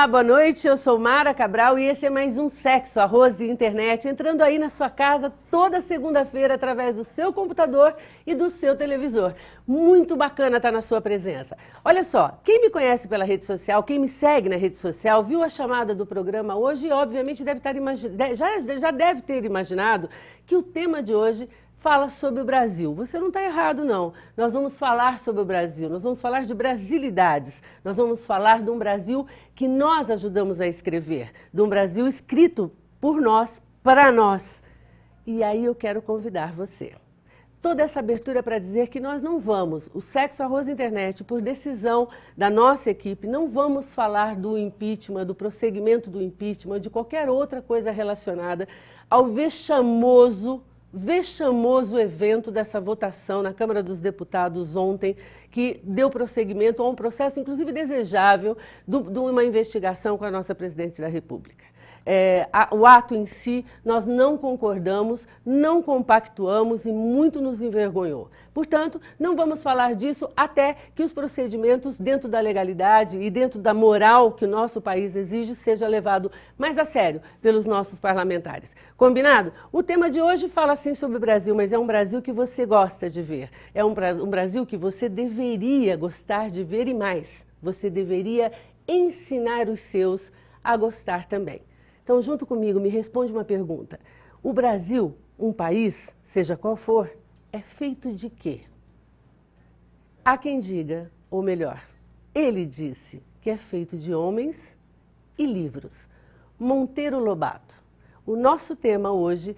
Olá, boa noite, eu sou Mara Cabral e esse é mais um Sexo, Arroz e Internet, entrando aí na sua casa toda segunda-feira através do seu computador e do seu televisor. Muito bacana estar na sua presença. Olha só, quem me conhece pela rede social, quem me segue na rede social, viu a chamada do programa hoje e obviamente já deve ter imaginado que o tema de hoje fala sobre o Brasil. Você não está errado, não. Nós vamos falar sobre o Brasil, nós vamos falar de brasilidades, nós vamos falar de um Brasil que nós ajudamos a escrever, de um Brasil escrito por nós, para nós. E aí eu quero convidar você. Toda essa abertura é para dizer que nós não vamos, o Sexo, Arroz e Internet, por decisão da nossa equipe, não vamos falar do impeachment, do prosseguimento do impeachment, de qualquer outra coisa relacionada ao vexamoso evento dessa votação na Câmara dos Deputados ontem, que deu prosseguimento a um processo, inclusive desejável, de uma investigação com a nossa Presidente da República. O ato em si, nós não concordamos, não compactuamos e muito nos envergonhou. Portanto, não vamos falar disso até que os procedimentos dentro da legalidade e dentro da moral que o nosso país exige seja levado mais a sério pelos nossos parlamentares. Combinado? O tema de hoje fala sim sobre o Brasil, mas é um Brasil que você gosta de ver. É um Brasil que você deveria gostar de ver e mais. Você deveria ensinar os seus a gostar também. Então, junto comigo, me responde uma pergunta. O Brasil, um país, seja qual for, é feito de quê? Há quem diga, ou melhor, ele disse que é feito de homens e livros. Monteiro Lobato. O nosso tema hoje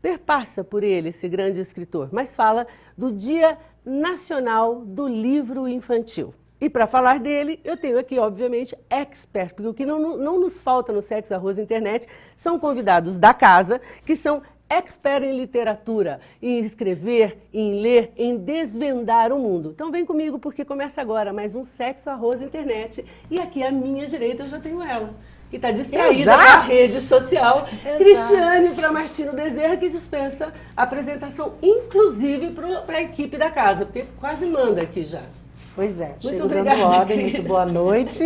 perpassa por ele, esse grande escritor, mas fala do Dia Nacional do Livro Infantil. E para falar dele, eu tenho aqui, obviamente, expert, porque o que não nos falta no Sexo, Arroz e Internet são convidados da casa, que são expert em literatura, em escrever, em ler, em desvendar o mundo. Então vem comigo, porque começa agora mais um Sexo, Arroz e Internet. E aqui à minha direita eu já tenho ela, que está distraída com a rede social, Cristiane Framartino Bezerra, que dispensa a apresentação, inclusive para a equipe da casa, porque quase manda aqui já. Pois é, chego dando ordem, muito boa noite.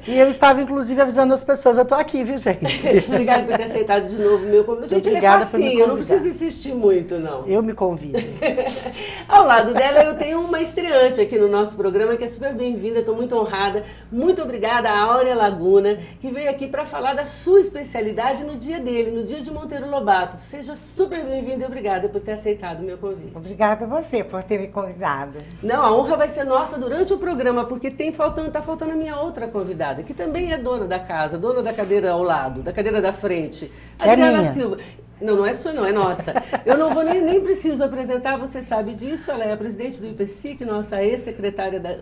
E eu estava, inclusive, avisando as pessoas, eu estou aqui, viu, gente? Obrigada por ter aceitado de novo o meu convite. Gente, obrigada é facinho, eu não preciso insistir muito, não. Eu me convido. Ao lado dela, eu tenho uma estreante aqui no nosso programa, que é super bem-vinda, estou muito honrada. Muito obrigada a Áurea Laguna, que veio aqui para falar da sua especialidade no dia dele, no dia de Monteiro Lobato. Seja super bem-vinda e obrigada por ter aceitado o meu convite. Obrigada a você por ter me convidado. Não, a honra vai ser nossa durante o programa, porque tá faltando a minha outra convidada, que também é dona da casa, dona da cadeira ao lado, da cadeira da frente. Adriana Silva. Não é sua não, é nossa. Eu não vou nem preciso apresentar, você sabe disso, ela é a presidente do IPSIC, nossa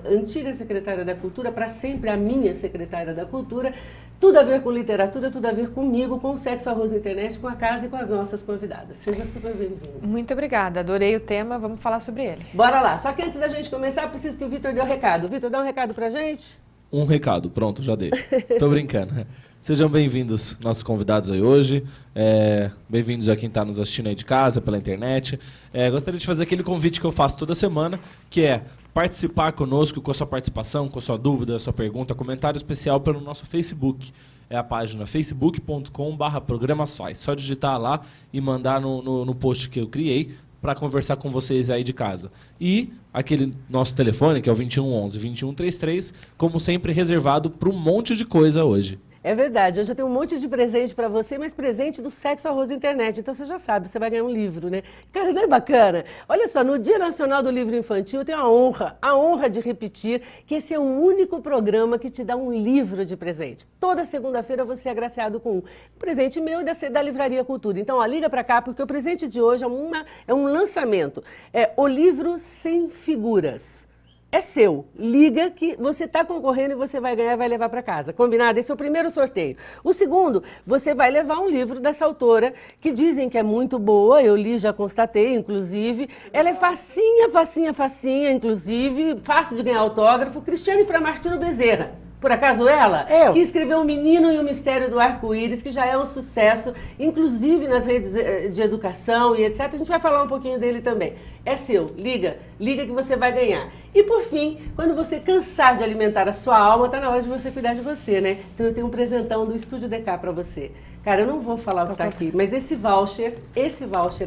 antiga secretária da Cultura, para sempre a minha secretária da Cultura. Tudo a ver com literatura, tudo a ver comigo, com o Sexo, Arroz e Internet, com a casa e com as nossas convidadas. Seja super bem-vindo. Muito obrigada, adorei o tema, vamos falar sobre ele. Bora lá, só que antes da gente começar, preciso que o Vitor dê um recado. Vitor, dá um recado pra gente? Um recado, pronto, já dei. Tô brincando. Sejam bem-vindos, nossos convidados aí hoje. Bem-vindos a quem está nos assistindo aí de casa, pela internet. Gostaria de fazer aquele convite que eu faço toda semana, que é participar conosco, com a sua participação, com a sua dúvida, a sua pergunta, comentário especial pelo nosso Facebook. É a página facebook.com/programações. Só digitar lá e mandar no post que eu criei para conversar com vocês aí de casa. E aquele nosso telefone, que é o 2111-2133, como sempre, reservado para um monte de coisa hoje. É verdade, hoje eu tenho um monte de presente para você, mas presente do Sexo, Arroz e Internet. Então você já sabe, você vai ganhar um livro, né? Cara, não é bacana? Olha só, no Dia Nacional do Livro Infantil, eu tenho a honra de repetir que esse é o único programa que te dá um livro de presente. Toda segunda-feira você é agraciado com um presente meu e da Livraria Cultura. Então, ó, liga para cá, porque o presente de hoje é um lançamento. É o livro Sem Figuras. É seu. Liga que você está concorrendo e você vai ganhar e vai levar para casa. Combinado? Esse é o primeiro sorteio. O segundo, você vai levar um livro dessa autora, que dizem que é muito boa, eu li, já constatei, inclusive. Ela é facinha, inclusive, fácil de ganhar autógrafo. Cristiane Framartino Bezerra. Por acaso ela? Eu. Que escreveu O Menino e o Mistério do Arco-Íris, que já é um sucesso, inclusive nas redes de educação e etc. A gente vai falar um pouquinho dele também. É seu, liga que você vai ganhar. E por fim, quando você cansar de alimentar a sua alma, tá na hora de você cuidar de você, né? Então eu tenho um presentão do Estúdio DK para você. Cara, eu não vou falar o que tá aqui, mas esse voucher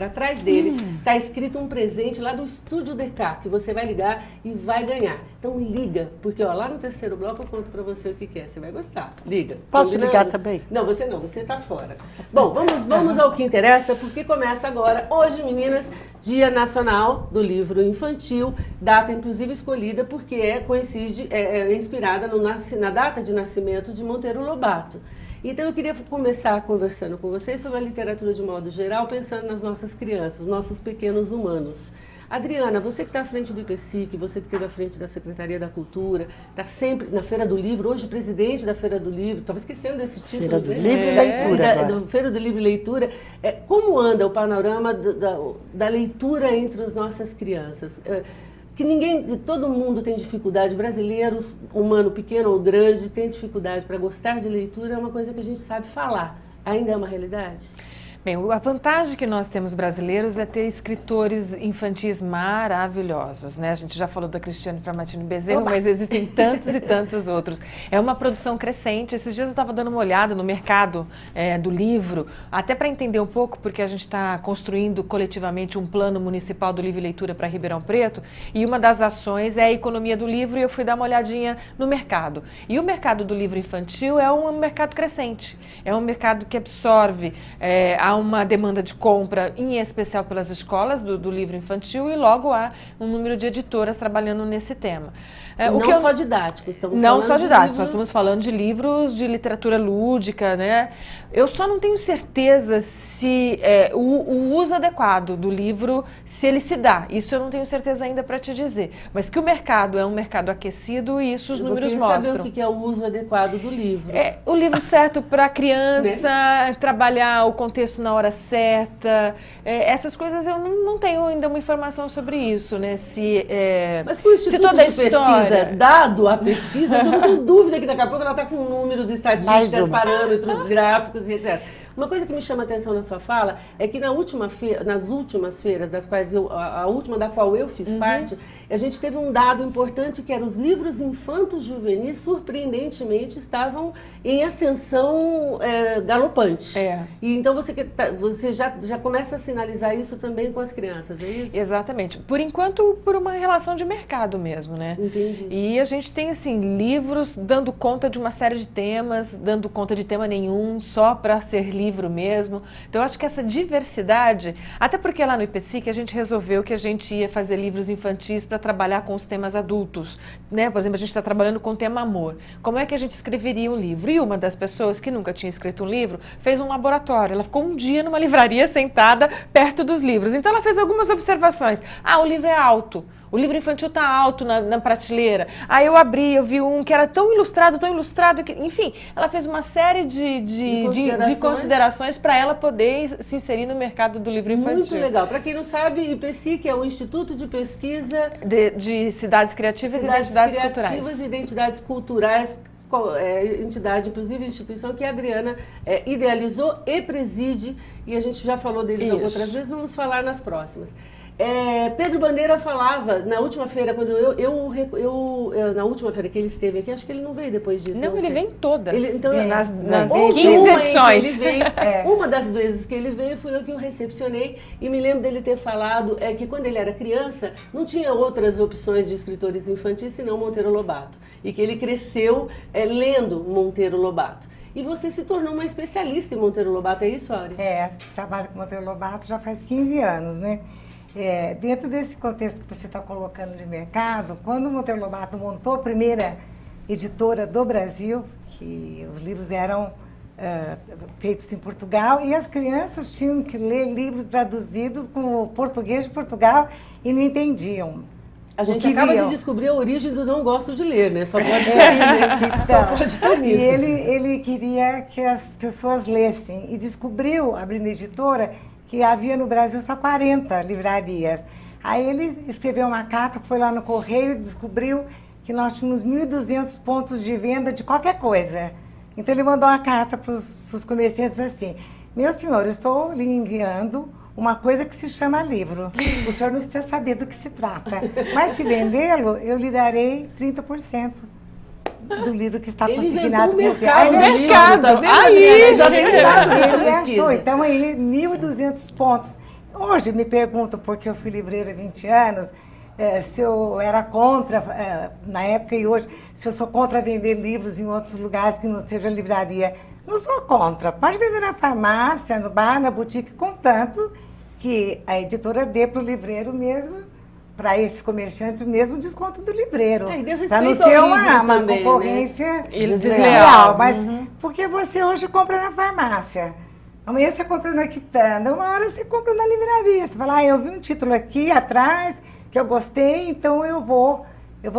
atrás dele, tá escrito um presente lá do Estúdio DK, que você vai ligar e vai ganhar. Então liga, porque ó, lá no terceiro bloco eu conto pra você o que é, você vai gostar. Liga. Posso Combinado? ligar também? Não, você tá fora. Bom, vamos ao que interessa, porque começa agora, hoje, meninas, Dia Nacional do Livro Infantil, data inclusive escolhida porque coincide, é inspirada na data de nascimento de Monteiro Lobato. Então eu queria começar conversando com vocês sobre a literatura de modo geral, pensando nas nossas crianças, nossos pequenos humanos. Adriana, você que está à frente do IPSIC, você que esteve à frente da Secretaria da Cultura, está sempre na Feira do Livro, hoje presidente da Feira do Livro, estava esquecendo desse título. Feira do Livro e Leitura. Feira do Livro e Leitura. Como anda o panorama da leitura entre as nossas crianças? Todo mundo tem dificuldade, brasileiros, humano pequeno ou grande, tem dificuldade para gostar de leitura, é uma coisa que a gente sabe falar. Ainda é uma realidade? Bem, a vantagem que nós temos brasileiros é ter escritores infantis maravilhosos, né? A gente já falou da Cristiane Framatini Bezerro, mas existem tantos e tantos outros. É uma produção crescente. Esses dias eu estava dando uma olhada no mercado do livro, até para entender um pouco, porque a gente está construindo coletivamente um plano municipal do livro e leitura para Ribeirão Preto, e uma das ações é a economia do livro, e eu fui dar uma olhadinha no mercado. E o mercado do livro infantil é um mercado crescente, é um mercado que absorve há uma demanda de compra, em especial pelas escolas do livro infantil, e logo há um número de editoras trabalhando nesse tema. Não só didáticos, estamos não falando só didáticos, de nós estamos falando de livros de literatura lúdica, né? Eu só não tenho certeza se o uso adequado do livro, se ele se dá. Isso eu não tenho certeza ainda para te dizer. Mas que o mercado é um mercado aquecido e isso os números mostram. Saber o que é o uso adequado do livro. O livro certo para a criança, né? Trabalhar o contexto na hora certa. Essas coisas eu não tenho ainda uma informação sobre isso, né? Mas com o Instituto toda a de Pesquisa, dado a pesquisa, eu não tenho dúvida que daqui a pouco ela está com números, estatísticas, parâmetros, gráficos e etc. Uma coisa que me chama a atenção na sua fala é que nas últimas feiras, das quais a última da qual eu fiz parte, a gente teve um dado importante que era os livros infantos juvenis, surpreendentemente, estavam em ascensão galopante. E então você já começa a sinalizar isso também com as crianças, é isso? Exatamente. Por enquanto, por uma relação de mercado mesmo, né? Entendi. E a gente tem, assim, livros dando conta de uma série de temas, dando conta de tema nenhum, só para ser livro mesmo. Então, eu acho que essa diversidade, até porque lá no IPSIC a gente resolveu que a gente ia fazer livros infantis para trabalhar com os temas adultos, né? Por exemplo, a gente está trabalhando com o tema amor. Como é que a gente escreveria um livro? E uma das pessoas que nunca tinha escrito um livro fez um laboratório. Ela ficou um dia numa livraria sentada perto dos livros. Então, ela fez algumas observações. O livro é alto. O livro infantil está alto na prateleira. Aí eu abri, eu vi um que era tão ilustrado, que, enfim, ela fez uma série de considerações para ela poder se inserir no mercado do livro infantil. Muito legal. Para quem não sabe, IPSIC é o Instituto de Pesquisa de Cidades Criativas e Identidades Culturais. E Identidades Culturais, entidade, inclusive instituição que a Adriana idealizou e preside, e a gente já falou deles outras vezes, vamos falar nas próximas. Pedro Bandeira falava, na última feira, quando na última feira que ele esteve aqui, acho que ele não veio depois disso. Não, ele vem em todas. Nas 15 edições. Ele veio, uma das vezes que ele veio, fui eu que o recepcionei, e me lembro dele ter falado que quando ele era criança, não tinha outras opções de escritores infantis, senão Monteiro Lobato. E que ele cresceu lendo Monteiro Lobato. E você se tornou uma especialista em Monteiro Lobato, é isso, Áurea? Trabalho com Monteiro Lobato já faz 15 anos, né? Dentro desse contexto que você está colocando de mercado, quando o Monteiro Lobato montou a primeira editora do Brasil, que os livros eram feitos em Portugal, e as crianças tinham que ler livros traduzidos com o português de Portugal e não entendiam. A gente acaba de descobrir a origem do não gosto de ler, né? Só pode estar né? Só pode estar nisso. E ele queria que as pessoas lessem, e descobriu, abrindo a editora, que havia no Brasil só 40 livrarias. Aí ele escreveu uma carta, foi lá no correio e descobriu que nós tínhamos 1.200 pontos de venda de qualquer coisa. Então ele mandou uma carta para os comerciantes assim: meu senhor, estou lhe enviando uma coisa que se chama livro. O senhor não precisa saber do que se trata. Mas se vendê-lo, eu lhe darei 30% do livro que está consignado com você. Mercado! Aí, já tem dado Ele achou. Então, aí, 1.200 pontos. Hoje, me pergunto, porque eu fui livreira há 20 anos, se eu era contra, na época e hoje, se eu sou contra vender livros em outros lugares que não seja livraria. Não sou contra. Pode vender na farmácia, no bar, na boutique, contanto que a editora dê para o livreiro mesmo, para esses comerciantes, o mesmo desconto do livreiro. Para não ser uma concorrência desleal. Mas porque você hoje compra na farmácia, amanhã você compra na quitanda, uma hora você compra na livraria. Você fala, eu vi um título aqui atrás que eu gostei, então eu vou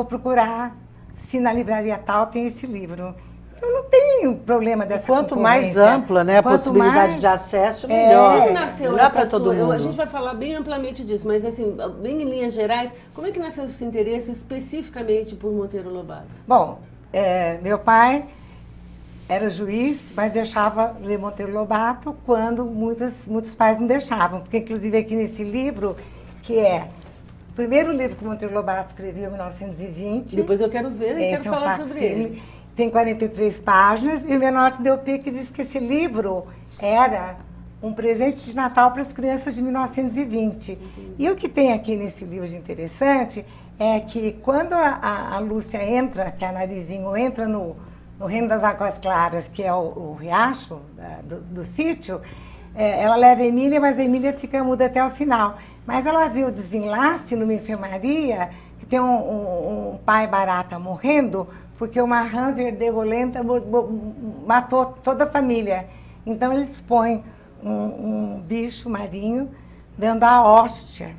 procurar se na livraria tal tem esse livro. Eu não tenho problema dessa Quanto mais ampla, né, a possibilidade de acesso, melhor. Como nasceu melhor para todo mundo. A gente vai falar bem amplamente disso, mas assim, bem em linhas gerais, como é que nasceu esse interesse especificamente por Monteiro Lobato? Bom, meu pai era juiz, mas deixava ler Monteiro Lobato quando muitos pais não deixavam. Porque, inclusive, aqui nesse livro, que é o primeiro livro que Monteiro Lobato escreveu em 1920. Depois eu quero ver e quero falar sobre ele. Tem 43 páginas, e o Menotti Delpy que diz que esse livro era um presente de Natal para as crianças de 1920. E o que tem aqui nesse livro de interessante é que quando a Lúcia entra, que é a Narizinho, entra no Reino das Águas Claras, que é o riacho do sítio, ela leva a Emília, mas a Emília fica muda até o final. Mas ela viu o desenlace numa enfermaria, que tem um pai barata morrendo, porque uma rã verdegolenta matou toda a família. Então, eles põem um bicho marinho dando a hóstia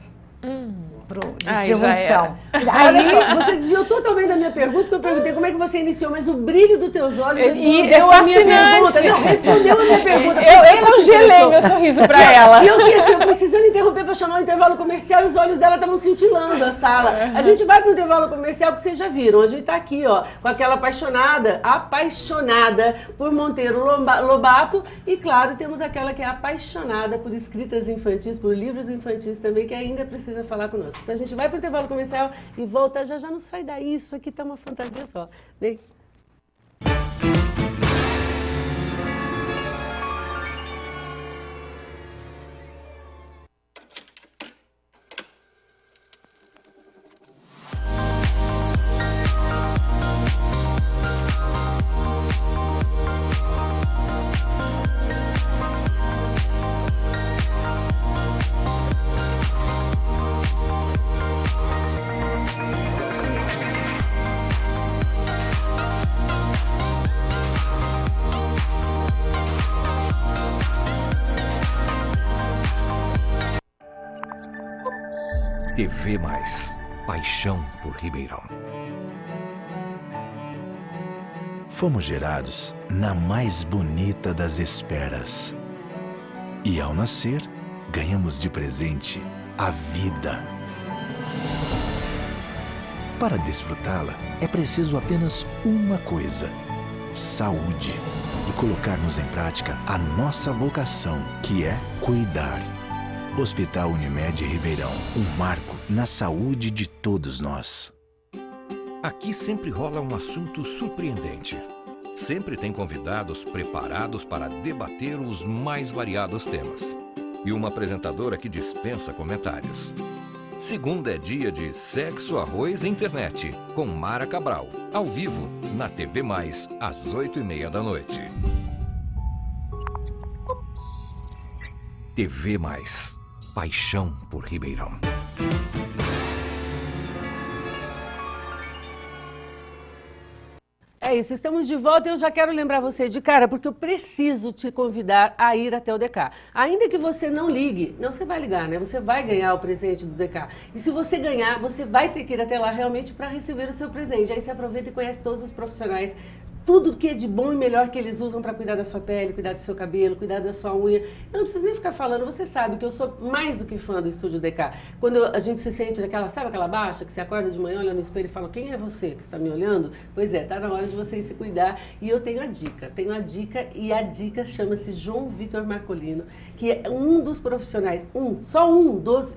para distribuição. Aí, você desviou totalmente da minha pergunta, porque eu perguntei como é que você iniciou, mas o brilho dos teus olhos... E eu assinante. Não, respondeu a minha pergunta. Eu congelei meu sorriso para ela. E eu que assim, eu precisando interromper para chamar o intervalo comercial, e os olhos dela estavam cintilando a sala. A gente vai para o intervalo comercial, que vocês já viram. A gente está aqui, ó, com aquela apaixonada por Monteiro Lobato. E, claro, temos aquela que é apaixonada por escritas infantis, por livros infantis também, que ainda precisa falar conosco. Então a gente vai para o intervalo comercial e volta, já não sai daí, isso aqui tá uma fantasia só. Vem. TV Mais, paixão por Ribeirão. Fomos gerados na mais bonita das esperas. E ao nascer, ganhamos de presente a vida. Para desfrutá-la, é preciso apenas uma coisa: saúde. E colocarmos em prática a nossa vocação, que é cuidar. Hospital Unimed Ribeirão, um marco na saúde de todos nós. Aqui sempre rola um assunto surpreendente. Sempre tem convidados preparados para debater os mais variados temas. E uma apresentadora que dispensa comentários. Segunda é dia de Sexo, Arroz e Internet, com Mara Cabral, ao vivo, na TV Mais, às 8h30 da noite. TV Mais, paixão por Ribeirão. É isso, estamos de volta e eu já quero lembrar você de cara, porque eu preciso te convidar a ir até o DK. Ainda que você não ligue, não, você vai ligar, né? Você vai ganhar o presente do DK. E se você ganhar, você vai ter que ir até lá realmente para receber o seu presente. Aí você aproveita e conhece todos os profissionais tudo que é de bom e melhor que eles usam para cuidar da sua pele, cuidar do seu cabelo, cuidar da sua unha. Eu não preciso nem ficar falando, você sabe que eu sou mais do que fã do Estúdio DK. Quando a gente se sente naquela, sabe aquela baixa, que você acorda de manhã, olha no espelho e fala, quem é você que está me olhando? Pois é, tá na hora de você se cuidar. E eu tenho a dica, e a dica chama-se João Vitor Marcolino, que é um dos profissionais, só um dos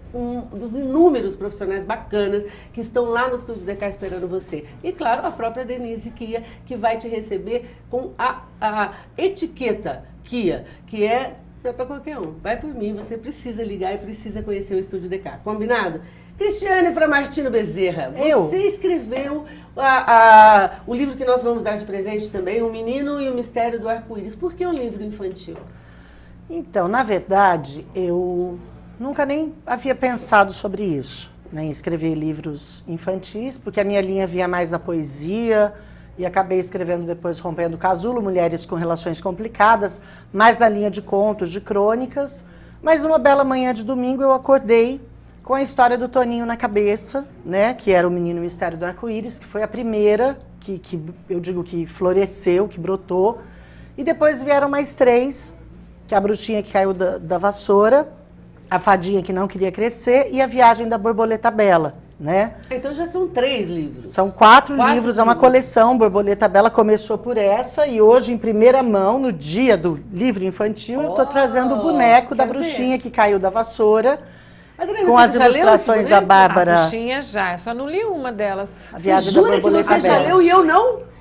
inúmeros profissionais bacanas que estão lá no Estúdio DK esperando você. E claro, a própria Denise Kia, que vai te receber com a etiqueta Kia, que é para qualquer um. Vai por mim, você precisa ligar e precisa conhecer o Estúdio DK. Combinado? Cristiane Framartino Bezerra, você escreveu o livro que nós vamos dar de presente também, O Menino e o Mistério do Arco-Íris. Por que um livro infantil? Então, na verdade, eu nunca nem havia pensado sobre isso, né, em escrever livros infantis, porque a minha linha via mais a poesia, e acabei escrevendo depois Rompendo o Casulo, Mulheres com Relações Complicadas, mais na linha de contos, de crônicas. Mas uma bela manhã de domingo eu acordei com a história do Toninho na cabeça, né, que era O Menino e o Mistério do Arco-Íris, que foi a primeira que eu digo que floresceu, que brotou. E depois vieram mais 3, que é A Bruxinha que Caiu da Vassoura, A Fadinha que Não Queria Crescer e A Viagem da Borboleta Bela. Né? Então já são 3 livros. São 4 livros, é uma coleção. Borboleta Bela começou por essa e hoje, em primeira mão, no dia do livro infantil, eu estou trazendo o boneco da Bruxinha que Caiu da Vassoura, Adriana, com as ilustrações da Bárbara. A Bruxinha já, eu só não li uma delas. A Viagem Você da jura que Borboleta você já Bela. leu e eu não?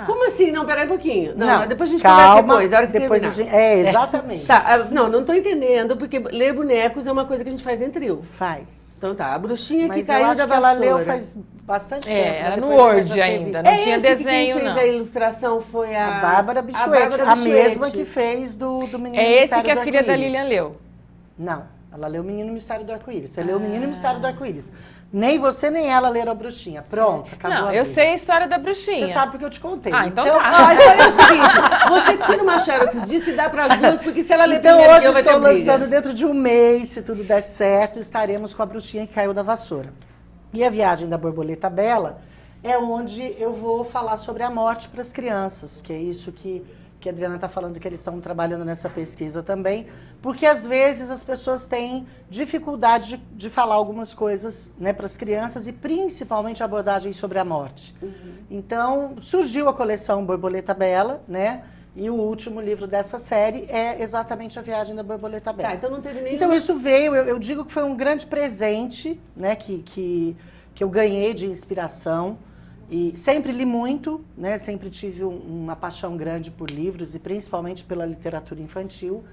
Como assim? Não, peraí um pouquinho. Não, depois a gente calma, conversa depois, a hora que depois terminar. exatamente. Tá, não estou entendendo, porque ler bonecos é uma coisa que a gente faz em trio. Faz. Então tá, A Bruxinha Mas que Caiu eu acho da que ela Vassoura. leu faz bastante tempo. Era né? no Depois ela Word já teve- ainda, não tinha esse desenho, que quem não. fez a ilustração foi A Bárbara Bichuete, a mesma que fez do Menino É e o esse Mistério que do a filha da Arco-Íris. Lilian leu. Não, ela leu O Menino e o Mistério do Arco-Íris. Você leu O Menino e o Mistério do Arco-Íris. Nem você nem ela leram A Bruxinha. Pronto, acabou Não, a eu briga. sei a história da Bruxinha. Você sabe porque eu te contei. Ah, então Ó, tá. a história é o seguinte, você tira uma xerox disso e dá para as duas, porque se ela ler Então primeiro que hoje eu vai ter estou briga. lançando dentro de um mês, se tudo der certo, estaremos com A Bruxinha que Caiu da Vassoura. E A Viagem da Borboleta Bela é onde eu vou falar sobre a morte para as crianças, que é isso que a Adriana está falando, que eles estão trabalhando nessa pesquisa também, porque às vezes as pessoas têm dificuldade de falar algumas coisas, né, para as crianças e principalmente a abordagem sobre a morte. Então surgiu a coleção Borboleta Bela, né? E o último livro dessa série é exatamente A Viagem da Borboleta Bela. Tá, então não teve nenhum... Então isso veio, eu digo que foi um grande presente, né, que eu ganhei de inspiração. E sempre li muito, né, sempre tive uma paixão grande por livros e principalmente pela literatura infantil.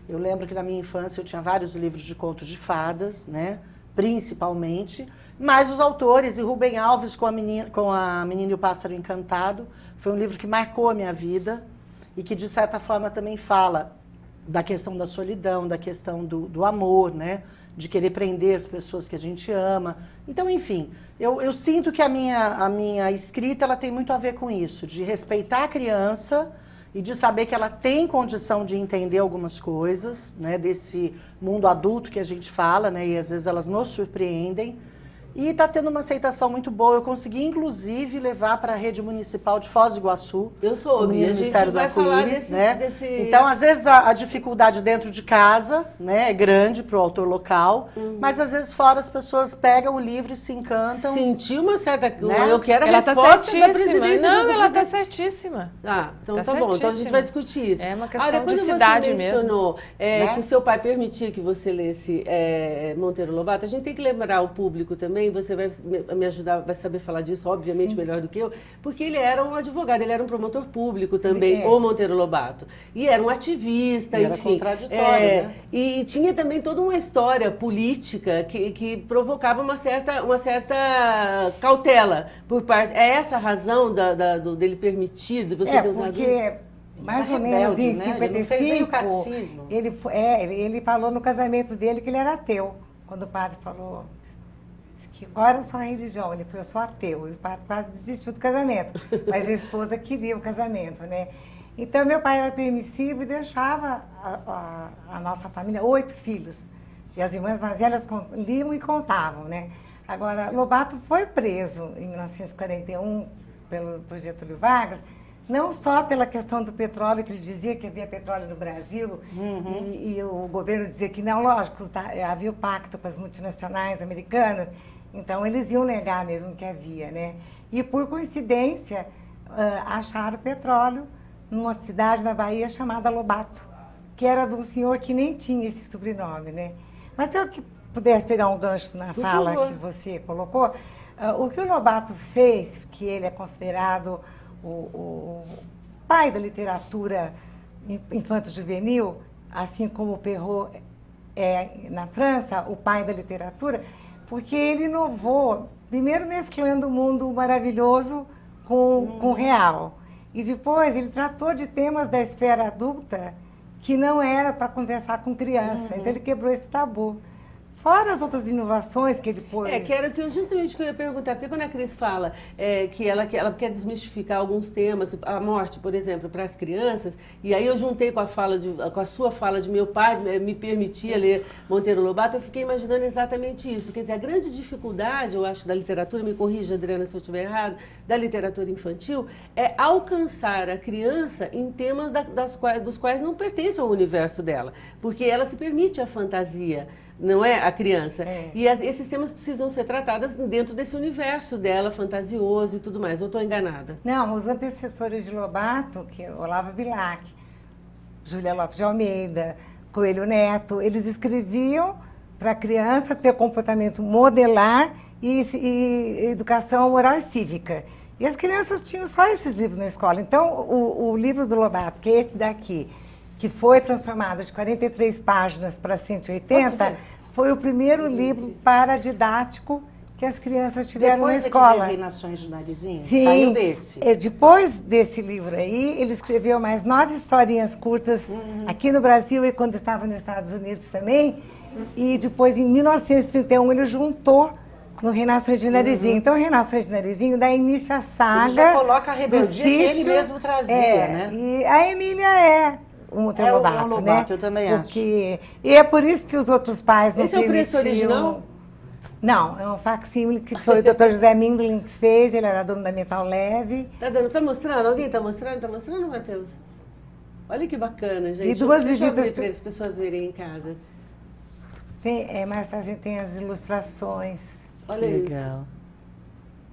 Eu lembro que na minha infância eu tinha vários livros de contos de fadas, né, principalmente, mas os autores, e Rubem Alves com a Menina e o Pássaro Encantado, foi um livro que marcou a minha vida e que de certa forma também fala da questão da solidão, da questão do amor, né, de querer prender as pessoas que a gente ama. Então, enfim, eu sinto que a minha escrita ela tem muito a ver com isso, de respeitar a criança e de saber que ela tem condição de entender algumas coisas, né, desse mundo adulto que a gente fala, né, e às vezes elas nos surpreendem. E está tendo uma aceitação muito boa. Eu consegui, inclusive, levar para a rede municipal de Foz do Iguaçu. Eu soube, o a gente Ministério do vai falar Arco-Íris, né? desse... Então, às vezes, a dificuldade dentro de casa, né, é grande para o autor local, mas às vezes fora as pessoas pegam o livro e se encantam. Senti uma certa... Né? Eu quero a Ela tá resposta da certíssima. presidência. Não, do ela tá presidente. certíssima. Ah, então Tá tá bom. Então a gente certíssima. vai discutir isso. É uma questão Olha, de quando cidade você mencionou Né? que o seu pai permitia que você lesse Monteiro Lobato, a gente tem que lembrar o público também, você vai me ajudar, vai saber falar disso, obviamente, melhor do que eu, porque ele era um advogado, ele era um promotor público também, o Monteiro Lobato. E era um ativista, E era enfim. contraditório, né? E tinha também toda uma história política que provocava uma certa cautela por parte... É essa a razão dele permitir, de você ter usado porque isso? mais Era ou menos rebelde, em né? Ele não fez nem o 55, catecismo. ele falou no casamento dele que ele era ateu. Quando o padre falou que agora é só a religião, ele falou, eu sou ateu. E o padre quase desistiu do casamento, mas a esposa queria o casamento, né? Então, meu pai era permissivo e deixava a nossa família, 8 filhos. E as irmãs mais velhas liam e contavam, né? Agora, Lobato foi preso em 1941 por Getúlio Vargas, não só pela questão do petróleo, que ele dizia que havia petróleo no Brasil, e o governo dizia que não, lógico, havia o pacto com as multinacionais americanas, então eles iam negar mesmo que havia, né? E por coincidência, acharam petróleo numa cidade na Bahia chamada Lobato, que era de um senhor que nem tinha esse sobrenome, né? Mas se eu pudesse pegar um gancho na fala que você colocou, o que o Lobato fez, que ele é considerado o pai da literatura infanto-juvenil, assim como o Perrault é na França, o pai da literatura, porque ele inovou, primeiro mesclando o mundo maravilhoso com o real. E depois ele tratou de temas da esfera adulta que não era para conversar com criança. Então ele quebrou esse tabu. Fora as outras inovações que ele pôs. Que era justamente o que eu ia perguntar, porque quando a Cris fala que ela quer desmistificar alguns temas, a morte, por exemplo, para as crianças, e aí eu juntei com a sua fala de meu pai me permitia ler Monteiro Lobato, eu fiquei imaginando exatamente isso. Quer dizer, a grande dificuldade, eu acho, da literatura, me corrija, Adriana, se eu estiver errado, da literatura infantil, é alcançar a criança em temas dos quais não pertencem ao universo dela, porque ela se permite a fantasia. Não é a criança. E esses temas precisam ser tratados dentro desse universo dela, fantasioso e tudo mais. Eu estou enganada? Não, os antecessores de Lobato, que é Olavo Bilac, Júlia Lopes de Almeida, Coelho Neto, eles escreviam para a criança ter comportamento modelar e educação moral e cívica. E as crianças tinham só esses livros na escola. Então, o livro do Lobato, que é esse daqui, que foi transformado de 43 páginas para 180, foi o primeiro livro paradidático que as crianças tiveram na escola. Depois de Reinações de Narizinho? Sim, saiu desse? Depois desse livro aí, ele escreveu mais 9 historinhas curtas aqui no Brasil e quando estava nos Estados Unidos também. E depois, em 1931, ele juntou no Reinações de Narizinho. Então, Reinações de Narizinho dá início à saga. Ele já coloca a rebeldia que ele mesmo trazia, né? E a Emília é o Monteiro Lobato, né? Eu também acho. E é por isso que os outros pais não permitiam... Esse é o preço original? Não, é um facsímile que foi o Dr. José Mindlin que fez, ele era dono da Metal Leve. Tá mostrando? Alguém tá mostrando? Tá mostrando, Matheus? Olha que bacana, gente. E duas Deixa visitas... para as pessoas verem em casa. Mais pra gente tem as ilustrações. Olha legal. Isso.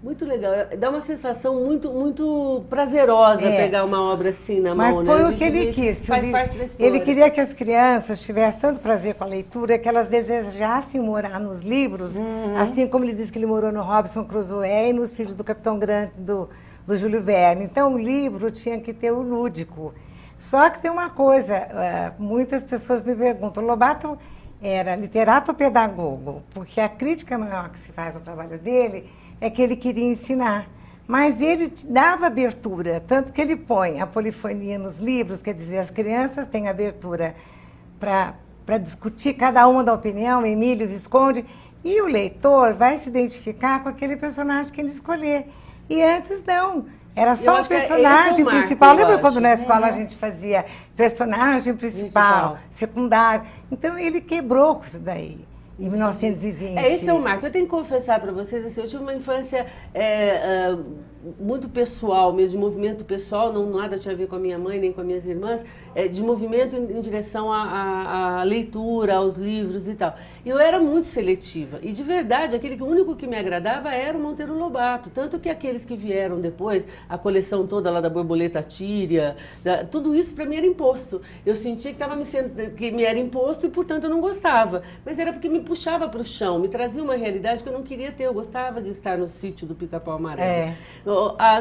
Muito legal. Dá uma sensação muito prazerosa pegar uma obra assim na mão. Mas foi né? o que ele quis. Faz parte da história. Ele queria que as crianças tivessem tanto prazer com a leitura que elas desejassem morar nos livros, assim como ele disse que ele morou no Robinson Crusoe e nos Filhos do Capitão Grant do Júlio Verne. Então o livro tinha que ter o lúdico. Só que tem uma coisa, muitas pessoas me perguntam, Lobato era literato ou pedagogo? Porque a crítica maior que se faz ao trabalho dele é que ele queria ensinar. Mas ele dava abertura, tanto que ele põe a polifonia nos livros, quer dizer, as crianças têm abertura para discutir, cada uma da opinião, Emílio, Visconde, e o leitor vai se identificar com aquele personagem que ele escolher. E antes não. Era só um personagem principal. Lembra quando na escola a gente fazia personagem principal, secundário? Então ele quebrou com isso daí. Em 1920. Esse é o marco. Eu tenho que confessar para vocês, assim, eu tive uma infância muito pessoal mesmo, de movimento pessoal, não nada tinha a ver com a minha mãe, nem com as minhas irmãs, de movimento em direção à leitura, aos livros e tal. E eu era muito seletiva. E, de verdade, o único que me agradava era o Monteiro Lobato. Tanto que aqueles que vieram depois, a coleção toda lá da Borboleta Tíria, tudo isso para mim era imposto. Eu sentia que me era imposto e, portanto, eu não gostava. Mas era porque me puxava para o chão, me trazia uma realidade que eu não queria ter. Eu gostava de estar no sítio do Pica-Pau Amarelo.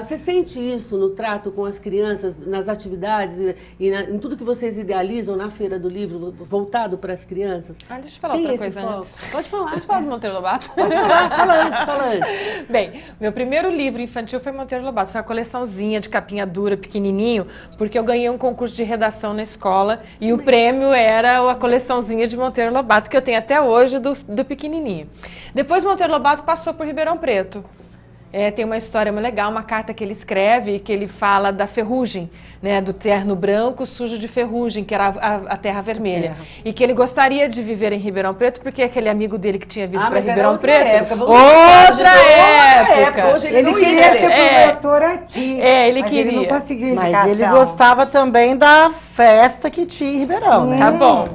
Você sente isso no trato com as crianças, nas atividades e em tudo que vocês idealizam na Feira do Livro, voltado para as crianças? Deixa eu falar outra coisa antes. Pode falar. Deixa eu falar do Monteiro Lobato? Pode falar, fala antes. Bem, meu primeiro livro infantil foi Monteiro Lobato. Foi a coleçãozinha de capinha dura, pequenininho, porque eu ganhei um concurso de redação na escola e o prêmio era a coleçãozinha de Monteiro Lobato, que eu tenho até hoje do pequenininho. Depois Monteiro Lobato passou por Ribeirão Preto. Tem uma história muito legal, uma carta que ele escreve, que ele fala da ferrugem, né, do terno branco sujo de ferrugem, que era a terra vermelha. E que ele gostaria de viver em Ribeirão Preto, porque aquele amigo dele que tinha vindo para Ribeirão Preto... Outra época! Hoje Ele queria ser promotor aqui. Ele mas queria. Ele não conseguiu indicação. Mas ele gostava também da festa que tinha em Ribeirão, né? Tá bom.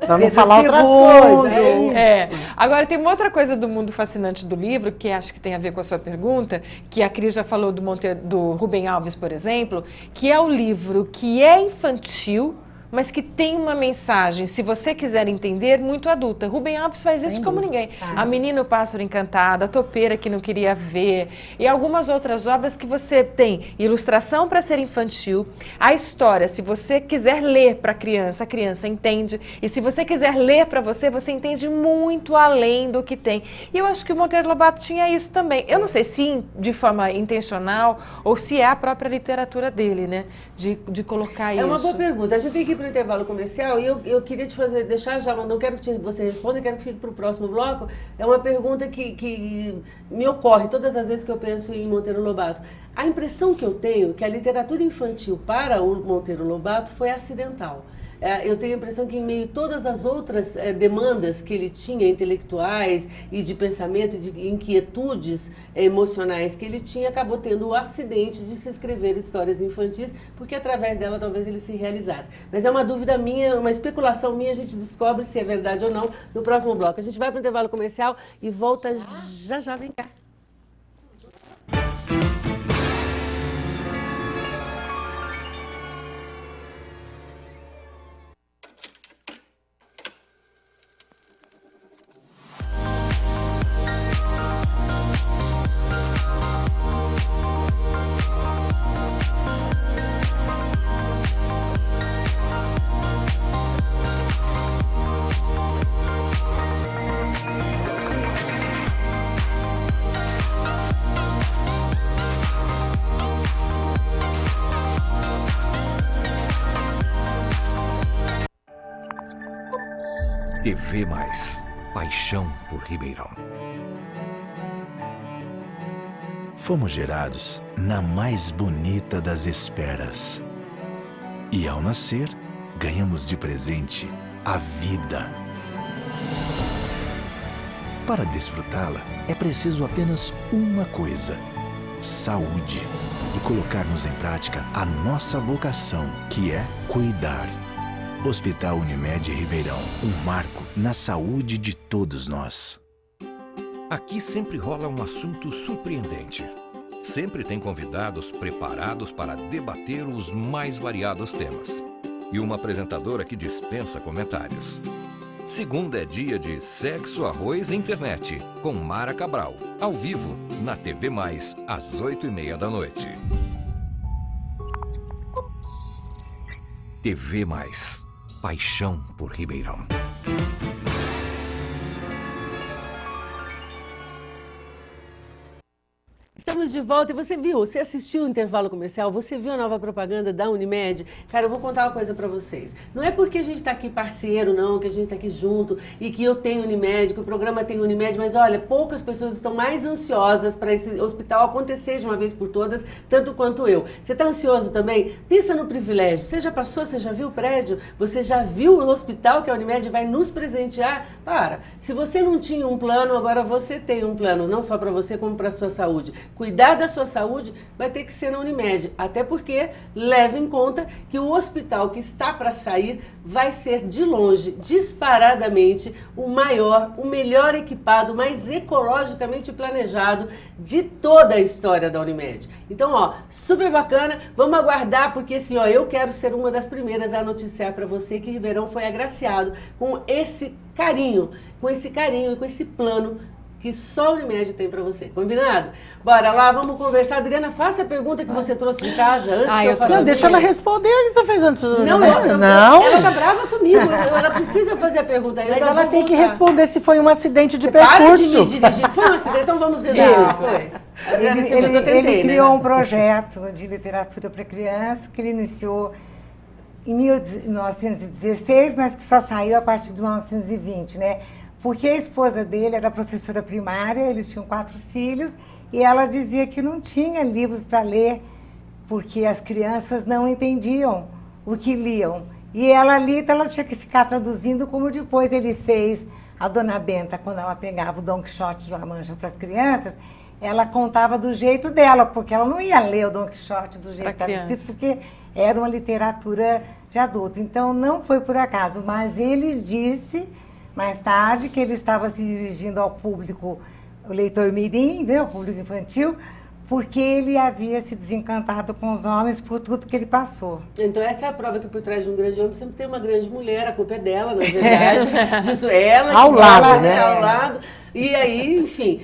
Pra não falar outras coisas. Agora, tem uma outra coisa do mundo fascinante do livro, que acho que tem a ver com a sua pergunta, que a Cris já falou do Rubem Alves, por exemplo, que é o livro que é infantil, mas que tem uma mensagem, se você quiser entender, muito adulta. Rubem Alves faz isso como ninguém. A Menina e o Pássaro Encantado, A Topeira que Não Queria Ver, e algumas outras obras que você tem ilustração para ser infantil, a história, se você quiser ler para a criança entende, e se você quiser ler para você, você entende muito além do que tem. E eu acho que o Monteiro Lobato tinha isso também. Eu não sei se de forma intencional ou se é a própria literatura dele, né, de colocar isso. É uma boa pergunta. A gente tem que ir para o intervalo comercial e eu queria te deixar já, mas não quero que você responda, quero que fique para o próximo bloco. É uma pergunta que me ocorre todas as vezes que eu penso em Monteiro Lobato. A impressão que eu tenho é que a literatura infantil para o Monteiro Lobato foi acidental. Eu tenho a impressão que em meio a todas as outras demandas que ele tinha, intelectuais e de pensamento, de inquietudes emocionais que ele tinha, acabou tendo o acidente de se escrever histórias infantis, porque através dela talvez ele se realizasse. Mas é uma dúvida minha, uma especulação minha, a gente descobre se é verdade ou não no próximo bloco. A gente vai para o intervalo comercial e volta já, vem cá. TV Mais. Paixão por Ribeirão. Fomos gerados na mais bonita das esperas. E ao nascer, ganhamos de presente a vida. Para desfrutá-la, é preciso apenas uma coisa: saúde. E colocarmos em prática a nossa vocação, que é cuidar. Hospital Unimed Ribeirão, um marco na saúde de todos nós. Aqui sempre rola um assunto surpreendente. Sempre tem convidados preparados para debater os mais variados temas. E uma apresentadora que dispensa comentários. Segunda é dia de Sexo, Arroz e Internet, com Mara Cabral, ao vivo, na TV Mais, às 8h30 da noite. TV Mais. Paixão por Ribeirão. Estamos de volta e você assistiu o intervalo comercial, você viu a nova propaganda da Unimed? Cara, eu vou contar uma coisa pra vocês. Não é porque a gente está aqui parceiro, não, que a gente está aqui junto e que eu tenho Unimed, que o programa tem Unimed, mas olha, poucas pessoas estão mais ansiosas para esse hospital acontecer de uma vez por todas, tanto quanto eu. Você está ansioso também? Pensa no privilégio. Você já passou, você já viu o prédio? Você já viu o hospital que a Unimed vai nos presentear? Se você não tinha um plano, agora você tem um plano, não só para você, como para a sua saúde. Cuidar da sua saúde vai ter que ser na Unimed, até porque leve em conta que o hospital que está para sair vai ser de longe, disparadamente, o maior, o melhor equipado, mais ecologicamente planejado de toda a história da Unimed. Então, super bacana, vamos aguardar, porque assim, eu quero ser uma das primeiras a noticiar para você que Ribeirão foi agraciado com esse carinho e com esse plano que só a Unimed tem para você. Combinado? Bora lá, vamos conversar. Adriana, faça a pergunta que você trouxe de casa antes que eu faça. Não, deixa ela responder o que você fez antes. Não, ela tá brava comigo. Ela precisa fazer a pergunta. Mas ela tem que responder se foi um acidente de percurso. Para de me dirigir. Foi um acidente, então vamos resolver isso. Ele criou um projeto de literatura para crianças que ele iniciou em 1916, mas que só saiu a partir de 1920, né? Porque a esposa dele era professora primária, eles tinham 4 filhos, e ela dizia que não tinha livros para ler, porque as crianças não entendiam o que liam. E ela ali, então ela tinha que ficar traduzindo, como depois ele fez a Dona Benta, quando ela pegava o Dom Quixote de La Mancha para as crianças, ela contava do jeito dela, porque ela não ia ler o Dom Quixote do jeito que estava escrito, porque era uma literatura de adulto. Então, não foi por acaso, mas ele disse, mais tarde, que ele estava se dirigindo ao público, o leitor mirim, né, o público infantil, porque ele havia se desencantado com os homens por tudo que ele passou. Então essa é a prova que por trás de um grande homem sempre tem uma grande mulher, a culpa é dela, na verdade. Disso ela, ao lado, ela, né? Ao lado. E aí, enfim,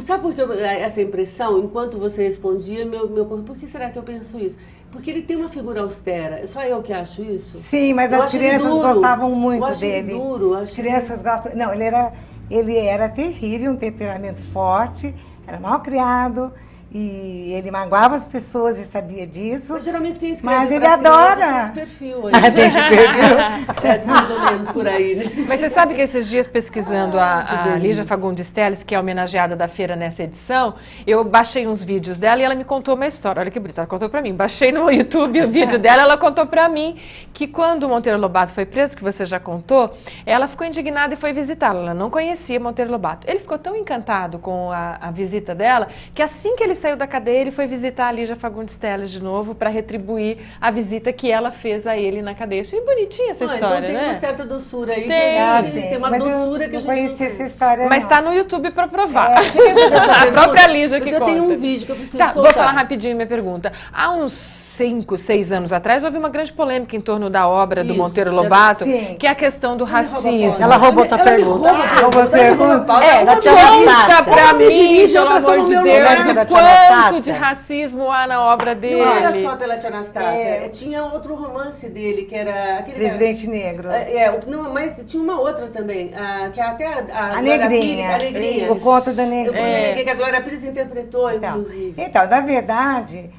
sabe por que essa impressão, enquanto você respondia, meu corpo, por que será que eu penso isso? Porque ele tem uma figura austera, só eu que acho isso? Sim, mas as crianças gostavam muito dele. Duro, as crianças gostam. Não, ele era terrível, um temperamento forte, era mal criado. E ele magoava as pessoas e sabia disso. Mas geralmente quem escreve mas ele adora tem esse perfil aí. Tem esse perfil. Mais ou menos por aí, né? Mas você sabe que esses dias pesquisando a Lígia Fagundes Telles, que é homenageada da feira nessa edição, eu baixei uns vídeos dela e ela me contou uma história. Olha que bonita, ela contou pra mim. Baixei no YouTube o vídeo dela, ela contou pra mim que quando o Monteiro Lobato foi preso, que você já contou, ela ficou indignada e foi visitá-lo. Ela não conhecia Monteiro Lobato. Ele ficou tão encantado com a visita dela, que assim que ele saiu da cadeia, ele foi visitar a Lígia Fagundes Telles de novo para retribuir a visita que ela fez a ele na cadeia. Achei bonitinha essa história, então tem né? Uma certa doçura aí. Tem uma doçura que a gente conheci essa história. Mas está no YouTube para provar. A própria Lígia que conta. Eu tenho um vídeo que eu preciso soltar. Vou falar rapidinho minha pergunta. Há uns 5, 6 anos atrás, houve uma grande polêmica em torno da obra do Monteiro Lobato, que é a questão do racismo. Ela roubou tua pergunta. Roubou a pergunta. Conta pra mim, pelo amor de Deus, da o tia quanto Anastácia. de racismo há na obra dele. Não era só pela tia Anastácia. Tinha outro romance dele, que era... aquele Presidente Negro. Não, mas tinha uma outra também, que até A Glória Negrinha. Pires, a Negrinha. O conto da Negrinha. Que a Glória Pires interpretou, inclusive. Então, na verdade,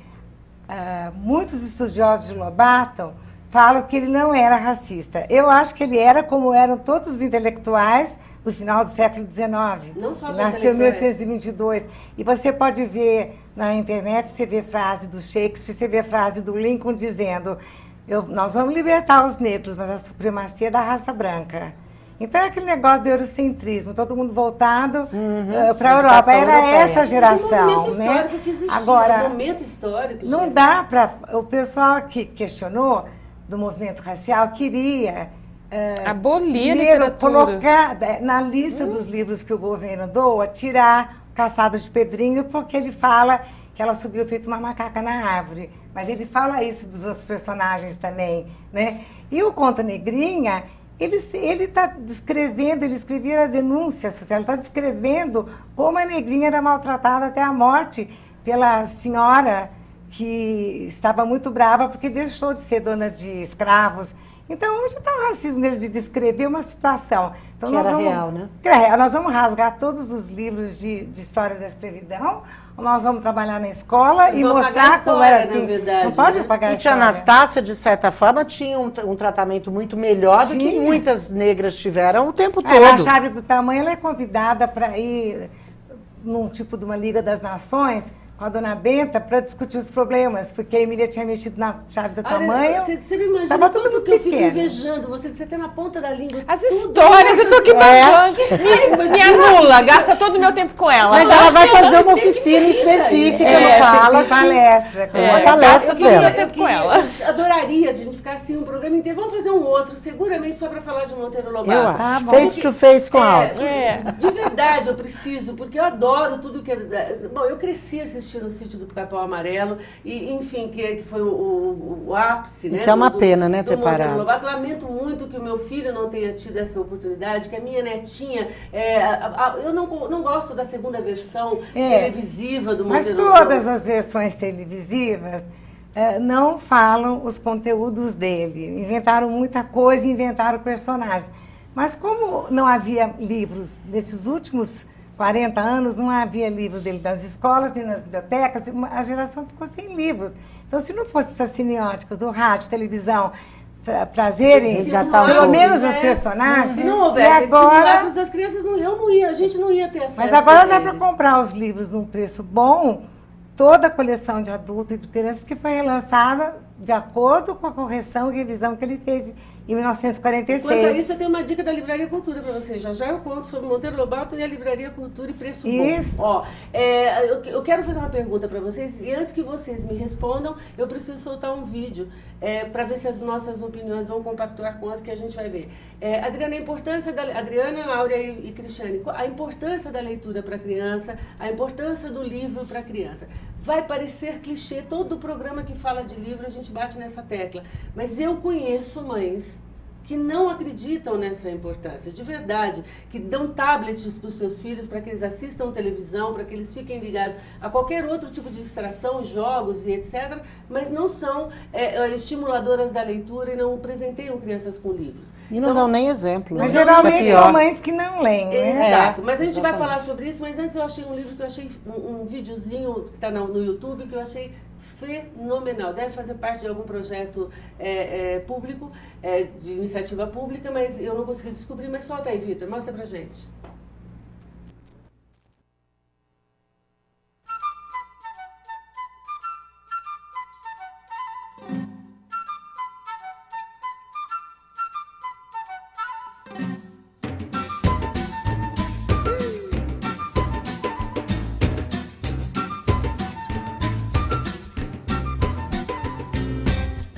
muitos estudiosos de Lobato falam que ele não era racista. Eu acho que ele era como eram todos os intelectuais do final do século XIX. Não só os nasceu em intelectuais. 1822. E você pode ver na internet, você vê frase do Shakespeare, você vê frase do Lincoln dizendo: nós vamos libertar os negros, mas a supremacia é da raça branca. Então, é aquele negócio do eurocentrismo, todo mundo voltado para a Europa. Era essa geração. Um momento histórico que existia. Agora, Um momento histórico. não dá para... O pessoal que questionou do movimento racial queria... abolir a primeiro, literatura. colocar na lista dos livros que o governo doa, tirar Caçada de Pedrinho, porque ele fala que ela subiu feito uma macaca na árvore. Mas ele fala isso dos outros personagens também, né? E o Conto Negrinha... Ele está descrevendo, ele escrevia a denúncia social, ele está descrevendo como a Negrinha era maltratada até a morte pela senhora que estava muito brava porque deixou de ser dona de escravos. Então, onde está o racismo dele de descrever uma situação? Então, real, né? Nós vamos rasgar todos os livros de história da escravidão, ou nós vamos trabalhar na escola e mostrar como era assim. Verdade, não pode né? apagar a E tia história. Anastácia, de certa forma, tinha um tratamento muito melhor do que muitas negras tiveram o tempo todo. A Chave do Tamanho, ela é convidada para ir num tipo de uma Liga das Nações com a Dona Benta para discutir os problemas, porque a Emília tinha mexido na Chave do Tamanho. Você não imagina Tava tudo tudo que eu fico pequeno. invejando. Você tem na ponta da língua. As tudo histórias, eu tô aqui babando. Me anula, gasta todo o meu tempo com ela. Mas ela vai fazer uma oficina específica no Palace. Palestra. Uma palestra dela. Eu adoraria a gente ficar assim um programa inteiro. Vamos fazer um outro, seguramente só para falar de Monteiro Lobato. Eu acho. Ah, bom. Face to face com ela. De verdade, eu preciso, porque eu adoro tudo que... Bom, eu cresci assistindo o Sítio do Capão Amarelo, e, enfim, que foi o ápice, né? Que é uma pena, né, do ter Monteiro parado. Lobato. Lamento muito que o meu filho não tenha tido essa oportunidade, que a minha netinha... eu não gosto da segunda versão televisiva do Mas Monteiro Lobato. todas as versões televisivas não falam os conteúdos dele. Inventaram muita coisa, inventaram personagens. Mas como não havia livros nesses últimos 40 anos, não havia livros dele nas escolas, nem nas bibliotecas, a geração ficou sem livros. Então, se não fosse essas semióticas do rádio, televisão, trazerem pelo menos os personagens, se não houvesse simulacros das crianças, a gente não ia ter acesso. Mas agora dá para comprar os livros num preço bom toda a coleção de adulto e de crianças que foi relançada de acordo com a correção e revisão que ele fez em 1946. Quanto a isso, eu tenho uma dica da Livraria Cultura para vocês. Já eu conto sobre Monteiro Lobato e a Livraria Cultura e Preço Bom. Isso. Ó, eu quero fazer uma pergunta para vocês, e antes que vocês me respondam, eu preciso soltar um vídeo para ver se as nossas opiniões vão compactuar com as que a gente vai ver. Adriana, a importância da... Adriana, Áurea e Cristiane, a importância da leitura para a criança, a importância do livro para a criança. Vai parecer clichê, todo programa que fala de livro a gente bate nessa tecla, mas eu conheço mães que não acreditam nessa importância, de verdade, que dão tablets para os seus filhos para que eles assistam televisão, para que eles fiquem ligados a qualquer outro tipo de distração, jogos e etc., mas não são estimuladoras da leitura e não presenteiam crianças com livros. E não dão nem exemplo. Mas né? geralmente são mães que não leem, né? Exato, mas a gente vai exatamente. falar sobre isso, mas antes eu achei um livro que eu achei, um videozinho que está no YouTube, que eu achei fenomenal. Deve fazer parte de algum projeto público, de iniciativa pública, mas eu não consegui descobrir. Mas solta aí, Vitor, mostra pra gente.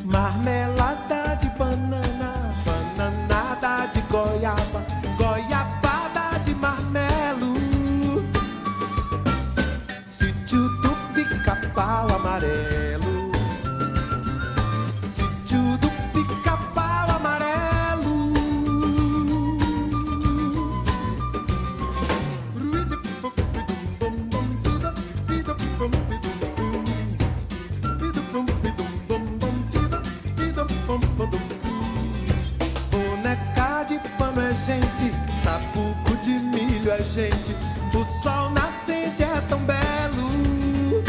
Marmelada de banana, bananada de goiaba, goiabada de marmelo. Sítio do Pica-Pau Amarelo, sítio do Pica-Pau Amarelo. Boneca de pano é gente, sapuco de milho é gente, o sol nascente é tão belo.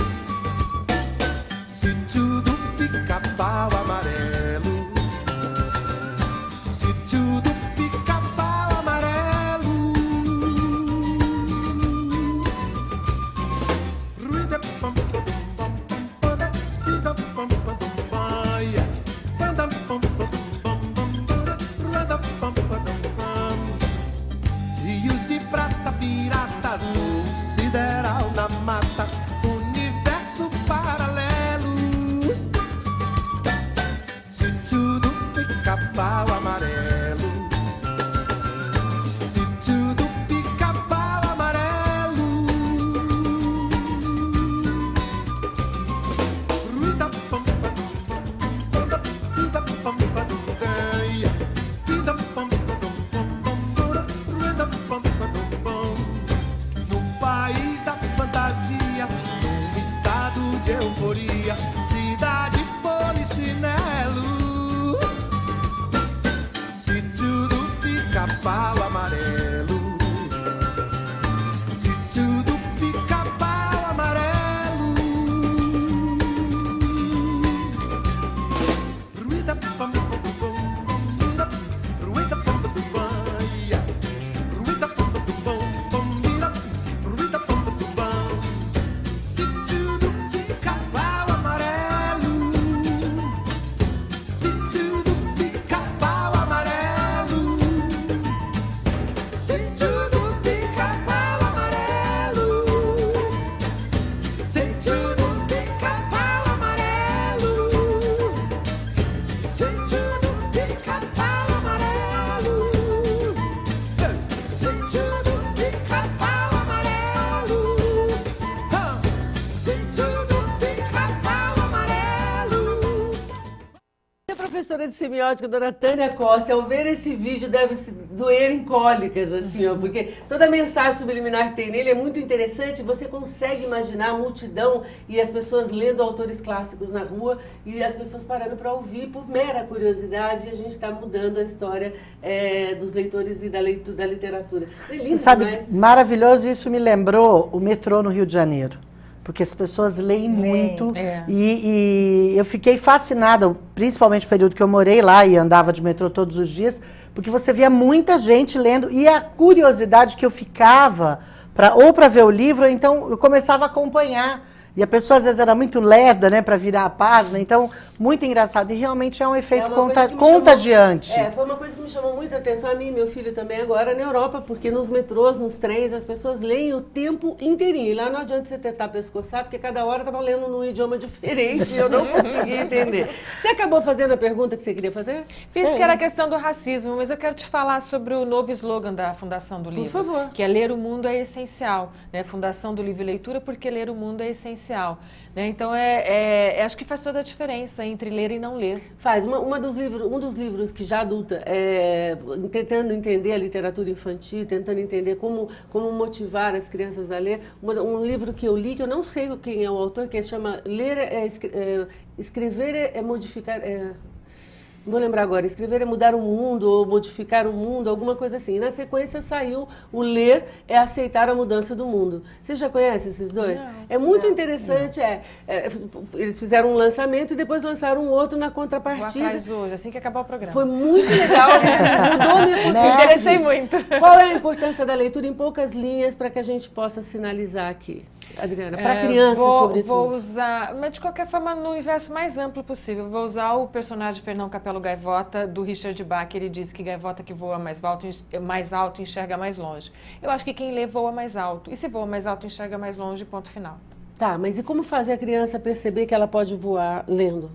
Sítio do Pica-Pau Amarelo, sítio do Pica-Pau Amarelo. Ruída pam pam pam pam pam, vida pam pam pam, yeah. Pam pam pam pam. Rios de prata, piratas, o sideral na mata, universo paralelo. Sítio do Pica-Pau Amarelo, sítio do Pica-Pau Amarelo. Ruída pam pam pam pam, vida pam pam pam, vida pam pam pam, ruída pam pam pam. No país da fantasia, num estado de euforia, cidade polichinelo. Sítio do Pica-Pau Amarelo, sítio do Pica-Pau Amarelo. Ruída pam pam pam, ruída pam pam pam, yeah. Ruída pam pam pam, ruída pam pam pam. Sítio do Pica-Pau Amarelo, sítio do Pica-Pau Amarelo, sítio do Pica-Pau Amarelo, sítio do Pica-Pau Amarelo, sítio do Pica-Pau Amarelo, sítio do Pica-Pau Amarelo, sítio do Pica-Pau Amarelo. A professora de semiótica, dona Tânia Costa, ao ver esse vídeo, deve se doer em cólicas, assim, ó, porque toda a mensagem subliminar que tem nele é muito interessante. Você consegue imaginar a multidão e as pessoas lendo autores clássicos na rua e as pessoas parando para ouvir por mera curiosidade, e a gente está mudando a história dos leitores e da literatura. É lindo, Você sabe, mas... maravilhoso, isso me lembrou o metrô no Rio de Janeiro. Porque as pessoas leem muito e eu fiquei fascinada, principalmente no período que eu morei lá e andava de metrô todos os dias, porque você via muita gente lendo e a curiosidade que eu ficava ou para ver o livro, então eu começava a acompanhar. E a pessoa às vezes era muito lerda, né, para virar a página, então muito engraçado. E realmente é um efeito uma coisa que me contagiante. Foi uma coisa que me chamou muita atenção, a mim e meu filho também agora na Europa, porque nos metrôs, nos trens, as pessoas leem o tempo inteirinho. E lá não adianta você tentar pescoçar, porque cada hora estava lendo num idioma diferente e eu não conseguia entender. Você acabou fazendo a pergunta que você queria fazer? Fiz que era a questão do racismo, mas eu quero te falar sobre o novo slogan da Fundação do Livro. Por favor. Que é ler o mundo é essencial, né? Fundação do Livro e Leitura, porque ler o mundo é essencial, né? Então, acho que faz toda a diferença entre ler e não ler. Faz. Um dos livros que já adulta, tentando entender a literatura infantil, tentando entender como motivar as crianças a ler, um livro que eu li, que eu não sei quem é o autor, que chama Escrever é Modificar... Vou lembrar agora, escrever é mudar o mundo ou modificar o mundo, alguma coisa assim. E na sequência saiu o ler é aceitar a mudança do mundo. Você já conhece esses dois? Não, é muito interessante. Eles fizeram um lançamento e depois lançaram um outro na Vou contrapartida. atrás hoje, assim que acabar o programa. Foi muito legal, assim, mudou a minha Me consciência. interessei muito. Qual é a importância da leitura em poucas linhas para que a gente possa sinalizar aqui, Adriana? Para crianças, sobretudo. Vou usar, mas de qualquer forma, no universo mais amplo possível. Vou usar o personagem Fernão Capello Gaivota, do Richard Bach. Ele diz que gaivota que voa mais alto enxerga mais longe. Eu acho que quem lê voa mais alto. E se voa mais alto, enxerga mais longe, ponto final. Tá, mas e como fazer a criança perceber que ela pode voar lendo?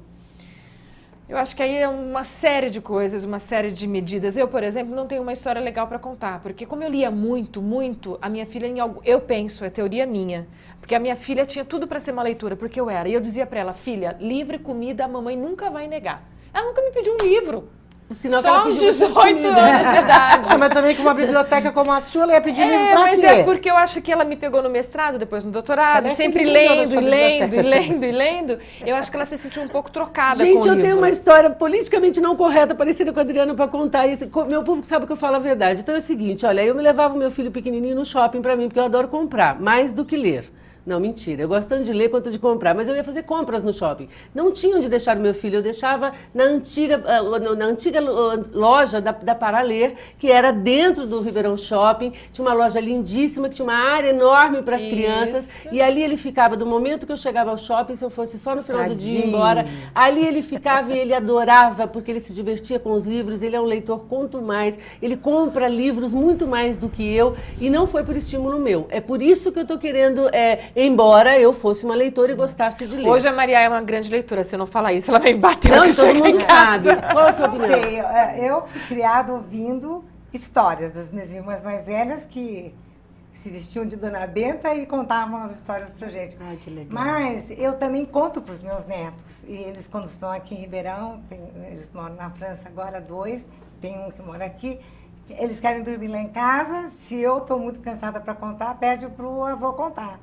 Eu acho que aí é uma série de coisas, uma série de medidas. Eu, por exemplo, não tenho uma história legal para contar, porque como eu lia muito, a minha filha, eu penso, é teoria minha, porque a minha filha tinha tudo para ser uma leitura, porque eu era. E eu dizia para ela, filha, livro e comida a mamãe nunca vai negar. Ela nunca me pediu um livro. O sinal que Só ela aos pediu 18 comida. anos de idade. Mas também com uma biblioteca como a sua, ela ia pedir livro pra Mas quê? é porque eu acho que ela me pegou no mestrado, depois no doutorado, Cadê sempre aquele livro da lendo, sua e lendo, e biblioteca? lendo, e lendo. Eu acho que ela se sentiu um pouco trocada com o Gente, eu livro. tenho uma história politicamente não correta, parecida com a Adriana, para contar isso. Meu público sabe que eu falo a verdade. Então é o seguinte, olha, eu me levava o meu filho pequenininho no shopping para mim, porque eu adoro comprar, mais do que ler. Não, mentira. Eu gosto tanto de ler quanto de comprar, mas eu ia fazer compras no shopping. Não tinha onde deixar o meu filho, eu deixava na antiga loja da Paraler, que era dentro do Ribeirão Shopping. Tinha uma loja lindíssima, que tinha uma área enorme para as crianças. E ali ele ficava, do momento que eu chegava ao shopping, se eu fosse só no final do dia ir embora, ali ele ficava e ele adorava, porque ele se divertia com os livros, ele é um leitor quanto mais, ele compra livros muito mais do que eu, e não foi por estímulo meu. É por isso que eu estou querendo... embora eu fosse uma leitora e gostasse de ler. Hoje a Maria é uma grande leitora. Se eu não falar isso, ela vai me bater. Não, quando todo chegar em mundo casa. sabe. Qual a sua Não opinião? sei, eu fui criada ouvindo histórias das minhas irmãs mais velhas que se vestiam de Dona Benta e contavam as histórias pra gente. Ai, que legal. Mas eu também conto para os meus netos. E eles, quando estão aqui em Ribeirão, eles moram na França agora, 2, tem um que mora aqui. Eles querem dormir lá em casa. Se eu estou muito cansada para contar, pede para o avô contar.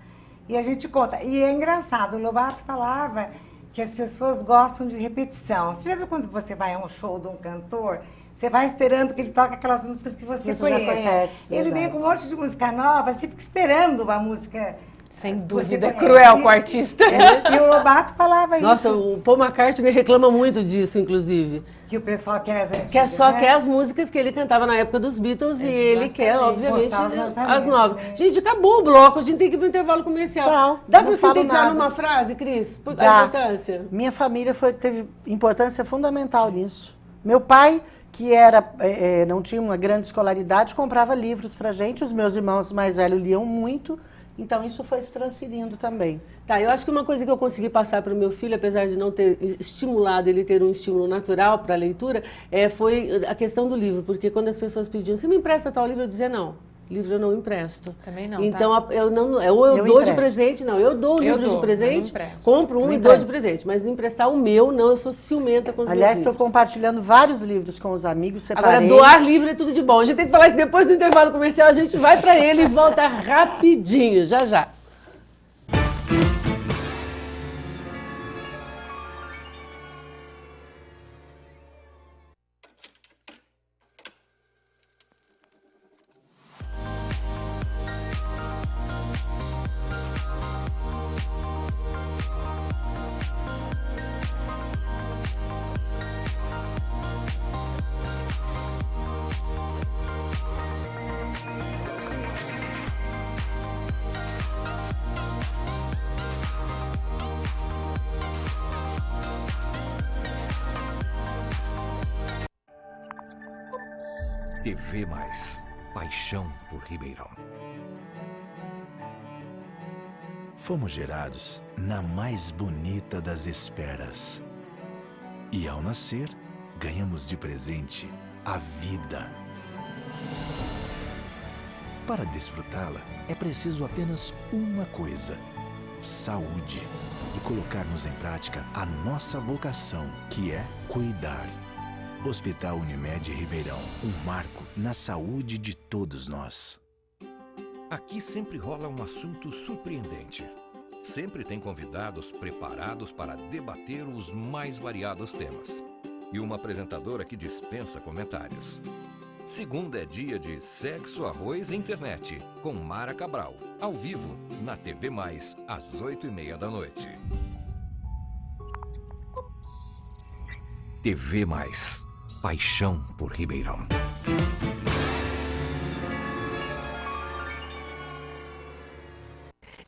E a gente conta. E é engraçado, o Lobato falava que as pessoas gostam de repetição. Você já viu quando você vai a um show de um cantor? Você vai esperando que ele toque aquelas músicas que você Você já conhece, Ele vem verdade. com um monte de música nova, você fica esperando uma música. Sem Você dúvida, é conhece. cruel com o artista. E o Lobato falava Nossa, isso. o Paul McCartney reclama muito disso, inclusive. Que o pessoal quer as antigas, Que só né? quer as músicas que ele cantava na época dos Beatles e ele quer, obviamente, Mostrar os as lançamentos, novas. né? Gente, acabou o bloco, a gente tem que ir para o intervalo comercial. Tchau, Dá não para falo sintetizar nada. numa frase, Cris? A Dá. importância? Minha família teve importância fundamental nisso. Meu pai, que não tinha uma grande escolaridade, comprava livros pra gente. Os meus irmãos mais velhos liam muito. Então, isso foi se transferindo também. Tá, eu acho que uma coisa que eu consegui passar para o meu filho, apesar de não ter estimulado ele ter um estímulo natural para a leitura, foi a questão do livro. Porque quando as pessoas pediam, você me empresta tal livro? Eu dizia, não. Livro eu não empresto. Também não, Então, tá? eu não, ou eu Eu dou de empresto. presente, não. Eu dou o livro dou, de mas presente, não empresto. compro um Não e dou de empresto. presente. Mas emprestar o meu, não. Eu sou ciumenta com os Aliás, meus estou livros. compartilhando vários livros com os amigos, separei. Agora, doar livro é tudo de bom. A gente tem que falar isso depois do intervalo comercial. A gente vai para ele e volta rapidinho, já já. TV Mais. Paixão por Ribeirão. Fomos gerados na mais bonita das esperas. E ao nascer, ganhamos de presente a vida. Para desfrutá-la, é preciso apenas uma coisa: saúde. E colocarmos em prática a nossa vocação, que é cuidar. Hospital Unimed Ribeirão, um marco na saúde de todos nós. Aqui sempre rola um assunto surpreendente. Sempre tem convidados preparados para debater os mais variados temas. E uma apresentadora que dispensa comentários. Segunda é dia de Sexo, Arroz e Internet, com Mara Cabral, ao vivo, na TV Mais, às 8h30 da noite. TV Mais. Paixão por Ribeirão.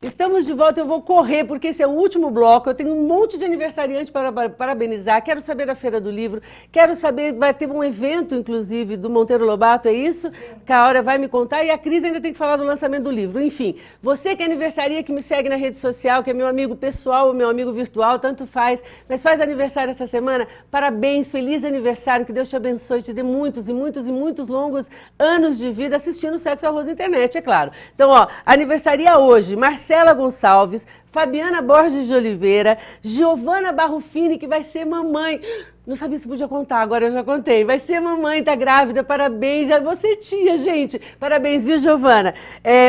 Estamos de volta, eu vou correr porque esse é o último bloco, eu tenho um monte de aniversariante para parabenizar, quero saber da Feira do Livro, quero saber, vai ter um evento inclusive do Monteiro Lobato, é isso? Que a Aura vai me contar e a Cris ainda tem que falar do lançamento do livro. Enfim, você que é aniversaria, que me segue na rede social, que é meu amigo pessoal ou meu amigo virtual, tanto faz, mas faz aniversário essa semana, parabéns, feliz aniversário, que Deus te abençoe, te dê muitos e muitos e muitos longos anos de vida assistindo Sexo, Arroz e Internet, é claro. Então, ó, aniversaria hoje, Marcela Gonçalves, Fabiana Borges de Oliveira, Giovana Barrufini, que vai ser mamãe. Não sabia se podia contar, agora eu já contei. Vai ser mamãe, tá grávida, parabéns. É você tia, gente. Parabéns, viu, Giovana?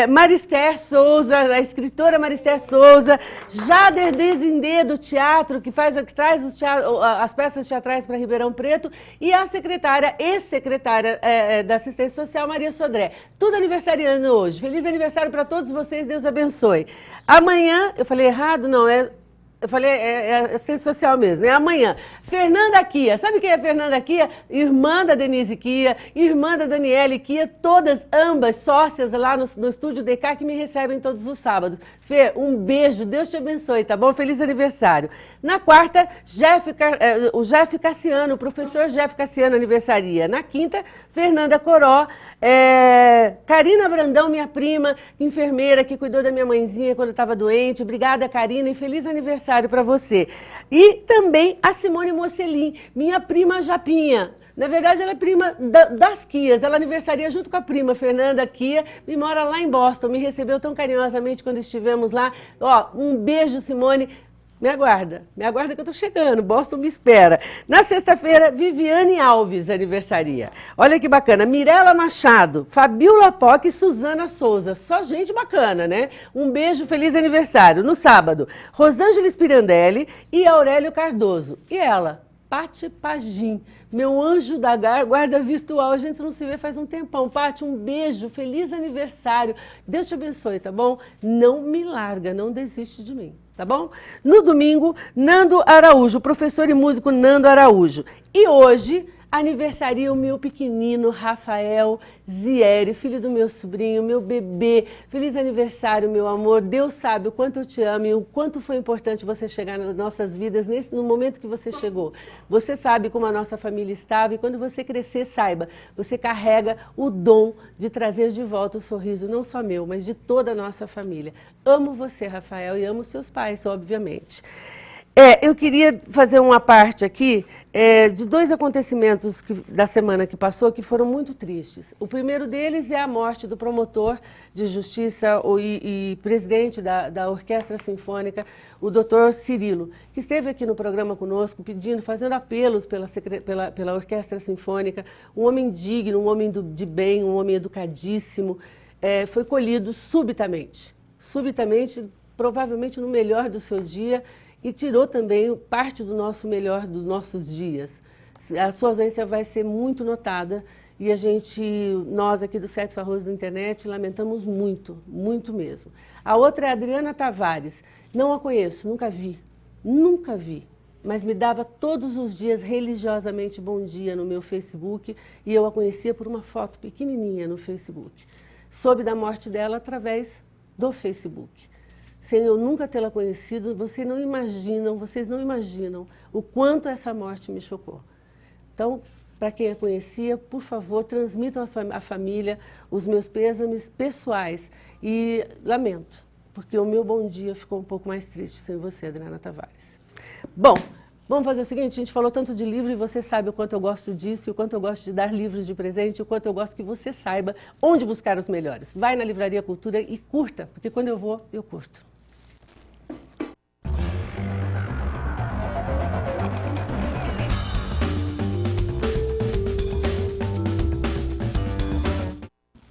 Marister Souza, a escritora Marister Souza, Jader Desindê, do teatro, que traz as peças teatrais para Ribeirão Preto, e a secretária, ex-secretária da Assistência Social, Maria Sodré. Tudo aniversariando hoje. Feliz aniversário para todos vocês, Deus abençoe. Amanhã, eu falei errado? Não, eu falei, é assistência social mesmo, é amanhã. Fernanda Kia, sabe quem é Fernanda Kia? Irmã da Denise Kia, irmã da Daniele Kia, ambas sócias lá no Estúdio DK, que me recebem todos os sábados. Fê, um beijo, Deus te abençoe, tá bom? Feliz aniversário. Na quarta, o Jeff Cassiano, o professor Jeff Cassiano aniversaria. Na quinta, Fernanda Coró, Karina Brandão, minha prima, enfermeira, que cuidou da minha mãezinha quando eu estava doente. Obrigada, Karina, e feliz aniversário para você. E também a Simone Mocelin, minha prima Japinha. Na verdade, ela é prima das Kias. Ela aniversaria junto com a prima Fernanda Kia e mora lá em Boston. Me recebeu tão carinhosamente quando estivemos lá. Ó, um beijo, Simone. Me aguarda que eu tô chegando, Boston me espera. Na sexta-feira, Viviane Alves aniversaria. Olha que bacana, Mirela Machado, Fabiola Poc e Suzana Souza. Só gente bacana, né? Um beijo, feliz aniversário. No sábado, Rosângela Spirandelli e Aurélio Cardoso. E ela, Pati Pagim, meu anjo da guarda virtual. A gente não se vê faz um tempão. Pati, um beijo, feliz aniversário. Deus te abençoe, tá bom? Não me larga, não desiste de mim. Tá bom? No domingo, Nando Araújo, professor e músico Nando Araújo. E hoje, aniversaria o meu pequenino Rafael Zieri, filho do meu sobrinho, meu bebê. Feliz aniversário, meu amor. Deus sabe o quanto eu te amo e o quanto foi importante você chegar nas nossas vidas no momento que você chegou. Você sabe como a nossa família estava e quando você crescer, saiba, você carrega o dom de trazer de volta o sorriso, não só meu, mas de toda a nossa família. Amo você, Rafael, e amo seus pais, obviamente. Eu queria fazer uma parte aqui de dois acontecimentos da semana que passou que foram muito tristes. O primeiro deles é a morte do promotor de justiça e presidente da Orquestra Sinfônica, o Dr. Cirilo, que esteve aqui no programa conosco fazendo apelos pela Orquestra Sinfônica, um homem digno, um homem de bem, um homem educadíssimo, foi colhido subitamente, provavelmente no melhor do seu dia, e tirou também parte do nosso melhor dos nossos dias. A sua ausência vai ser muito notada e nós aqui do Sexo, Arroz da Internet, lamentamos muito, muito mesmo. A outra é a Adriana Tavares. Não a conheço, nunca vi, mas me dava todos os dias religiosamente bom dia no meu Facebook e eu a conhecia por uma foto pequenininha no Facebook. Soube da morte dela através do Facebook. Sem eu nunca tê-la conhecido, vocês não imaginam o quanto essa morte me chocou. Então, para quem a conhecia, por favor, transmitam à família os meus pêsames pessoais. E lamento, porque o meu bom dia ficou um pouco mais triste sem você, Adriana Tavares. Bom, vamos fazer o seguinte, a gente falou tanto de livro e você sabe o quanto eu gosto disso, e o quanto eu gosto de dar livros de presente, e o quanto eu gosto que você saiba onde buscar os melhores. Vai na Livraria Cultura e curta, porque quando eu vou, eu curto.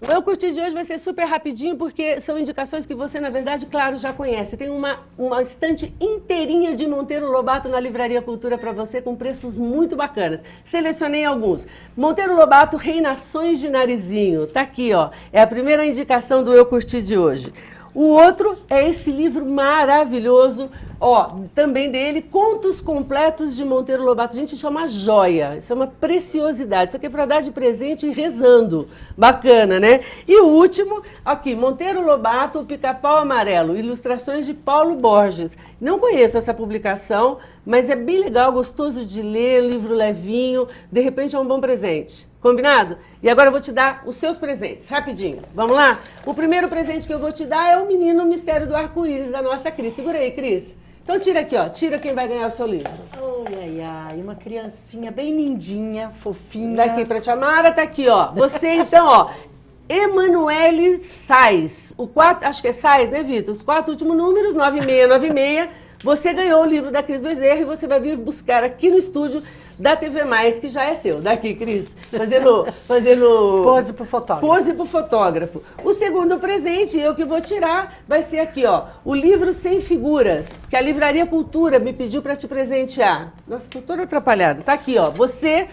O Eu Curti de hoje vai ser super rapidinho, porque são indicações que você, na verdade, claro, já conhece. Tem uma estante inteirinha de Monteiro Lobato na Livraria Cultura para você, com preços muito bacanas. Selecionei alguns. Monteiro Lobato, Reinações de Narizinho. Tá aqui, ó. É a primeira indicação do Eu Curti de hoje. O outro é esse livro maravilhoso, ó, também dele, Contos Completos de Monteiro Lobato. Gente, isso é uma joia, isso é uma preciosidade. Isso aqui é para dar de presente e rezando. Bacana, né? E o último, aqui, Monteiro Lobato, o Pica-Pau Amarelo, ilustrações de Paulo Borges. Não conheço essa publicação, mas é bem legal, gostoso de ler, livro levinho, de repente é um bom presente. Combinado? E agora eu vou te dar os seus presentes, rapidinho. Vamos lá? O primeiro presente que eu vou te dar é o Menino Mistério do Arco-Íris, da nossa Cris. Segura aí, Cris. Então tira aqui, ó. Tira quem vai ganhar o seu livro. Ai, ai, ai. Uma criancinha bem lindinha, fofinha. Daqui pra Tia Mara, tá aqui, ó. Você, então, ó. Emanuele Sais. Acho que é Sais, né, Vitor? Os 4 últimos números, 9696. Você ganhou o livro da Cris Bezerra e você vai vir buscar aqui no estúdio da TV Mais, que já é seu. Daqui, Cris. Fazendo Pose pro fotógrafo. Pose pro fotógrafo. O segundo presente, eu que vou tirar, vai ser aqui, ó. O livro Sem Figuras, que a Livraria Cultura me pediu para te presentear. Nossa, tô toda atrapalhada. Tá aqui, ó. Você,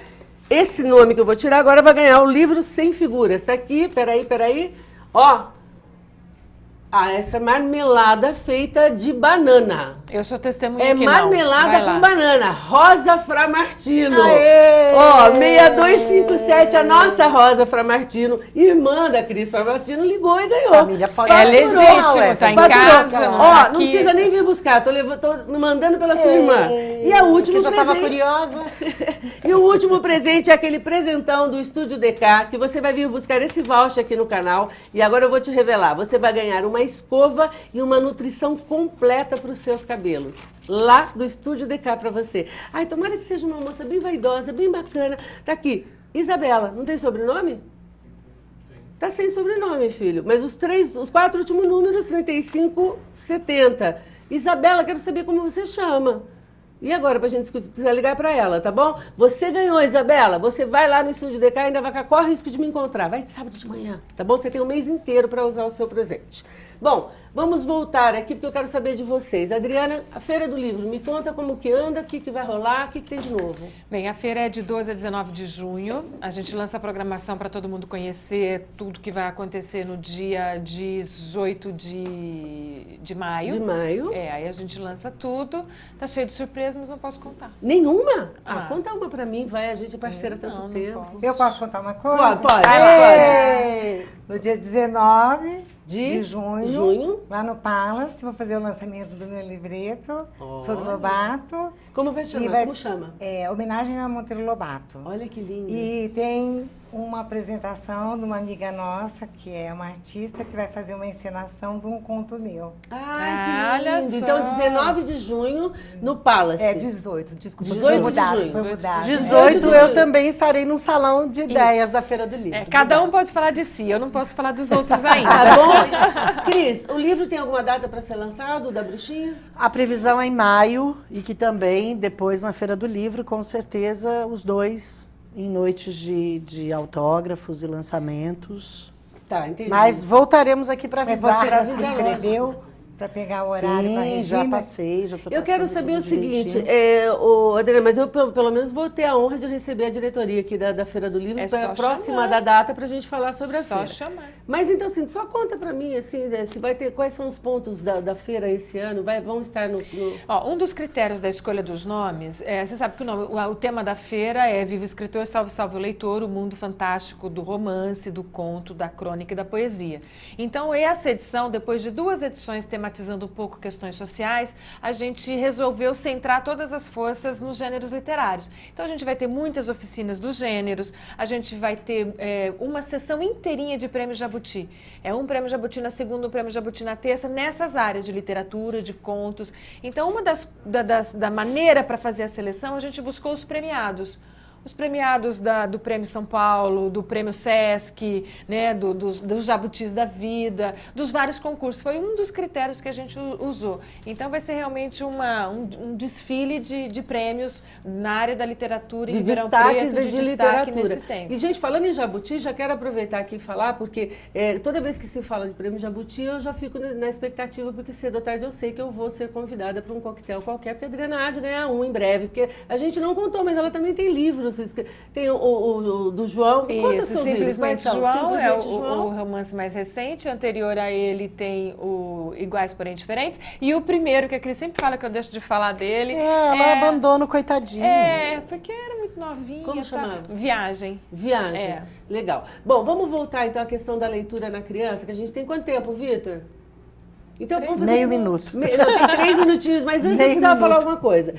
esse nome que eu vou tirar agora, vai ganhar o livro Sem Figuras. Tá aqui, peraí. Ó. Essa marmelada feita de banana. Eu sou testemunha É aqui, marmelada não. com banana. Rosa Framartino. Aê! Ó, 6257, a nossa Rosa Framartino, irmã da Cris Framartino, ligou e ganhou. Família pode- É Faturou. legítimo, tá em Faturou. casa, não Ó, tá não aqui. precisa nem vir buscar, tô mandando pela sua irmã. E a última Que já presente. tava curiosa. E o último presente é aquele presentão do Estúdio DK, que você vai vir buscar esse voucher aqui no canal. E agora eu vou te revelar, você vai ganhar uma escova e uma nutrição completa para os seus cabelos. Lá do Estúdio DK para você. Ai, tomara que seja uma moça bem vaidosa, bem bacana. Tá aqui, Isabela, não tem sobrenome? Tá sem sobrenome, filho. Mas os 4 últimos números, 3570. Isabela, quero saber como você chama. E agora, pra gente discutir, precisa ligar pra ela, tá bom? Você ganhou, Isabela. Você vai lá no Estúdio DK e ainda vai corre o risco de me encontrar. Vai de sábado de manhã, tá bom? Você tem um mês inteiro para usar o seu presente. Bom, vamos voltar aqui porque eu quero saber de vocês. Adriana, a Feira do Livro, me conta como que anda, o que vai rolar, o que tem de novo? Bem, a feira é de 12 a 19 de junho. A gente lança a programação para todo mundo conhecer tudo que vai acontecer no dia 18 de maio. De maio. É, aí a gente lança tudo. Tá cheio de surpresas, mas não posso contar. Nenhuma? Ah. Conta uma pra mim, vai, a gente é parceira há tanto Não tempo. posso. Eu posso contar uma coisa? Pode. No dia 19 De de junho, lá no Palace, vou fazer o lançamento do meu livreto sobre Lobato. Como vai chamar? Como chama? É, homenagem a Monteiro Lobato. Olha que lindo. E tem uma apresentação de uma amiga nossa, que é uma artista, que vai fazer uma encenação de um conto meu. Ai, que Olha lindo. só. Então, 19 de junho, no Palace. É 18, desculpa, 18 de foi mudado, junho. foi mudado. 18 de eu junho. também estarei num salão de ideias da Feira do Livro. É, cada um pode falar de si, eu não posso falar dos outros ainda. Tá bom? Cris, o livro tem alguma data para ser lançado, da Bruxinha? A previsão é em maio e que também depois na Feira do Livro, com certeza, os dois em noites de autógrafos e lançamentos. Tá, entendi. Mas voltaremos aqui para Mas avisar. você já se avisar, inscreveu para pegar o horário com a Sim, Regina? já passei, já tô Eu quero passando saber o tudo seguinte, direitinho. Adriana, mas eu pelo menos vou ter a honra de receber a diretoria aqui da Feira do Livro, É só próxima chamar. da data, pra gente falar sobre a Só feira. chamar. Mas então, assim, só conta pra mim, assim, se vai ter, quais são os pontos da feira esse ano, vão estar no... Ó, um dos critérios da escolha dos nomes, você sabe que o tema da feira é Viva o Escritor, Salve o Leitor, o mundo fantástico do romance, do conto, da crônica e da poesia. Então, essa edição, depois de 2 edições problematizando um pouco questões sociais, a gente resolveu centrar todas as forças nos gêneros literários. Então a gente vai ter muitas oficinas dos gêneros, a gente vai ter uma sessão inteirinha de Prêmio Jabuti. É um Prêmio Jabuti na segunda, um Prêmio Jabuti na terça, nessas áreas de literatura, de contos. Então da maneira para fazer a seleção, a gente buscou os premiados. Os premiados do Prêmio São Paulo, do Prêmio Sesc, né, dos Jabutis da Vida, dos vários concursos. Foi um dos critérios que a gente usou. Então vai ser realmente um desfile de prêmios na área da literatura em Ribeirão Preto, de destaque nesse tempo. E, gente, falando em Jabuti, já quero aproveitar aqui e falar, porque toda vez que se fala de Prêmio Jabuti, eu já fico na expectativa, porque cedo ou tarde eu sei que eu vou ser convidada para um coquetel qualquer, porque a Adriana há de ganhar um em breve, porque a gente não contou, mas ela também tem livros. Tem o do João. Isso, Simplesmente João é João. o romance mais recente. Anterior a ele tem o Iguais Porém Diferentes. E o primeiro, que a Cris sempre fala que eu deixo de falar dele. Ela abandona o coitadinho. Porque era muito novinha. Como chamava? Viagem. Viagem. Legal. Bom, vamos voltar então à questão da leitura na criança, que a gente tem quanto tempo, Vitor? Então, meio minuto. Não, tem 3 minutinhos, mas antes eu precisava falar uma coisa.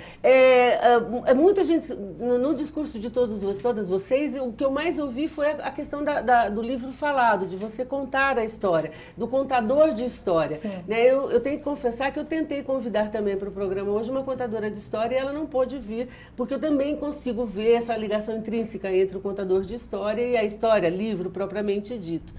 Muita gente, no discurso de todas vocês, o que eu mais ouvi foi a questão do livro falado, de você contar a história, do contador de história. Né? Eu tenho que confessar que eu tentei convidar também para o programa hoje uma contadora de história e ela não pôde vir, porque eu também consigo ver essa ligação intrínseca entre o contador de história e a história, livro propriamente dito.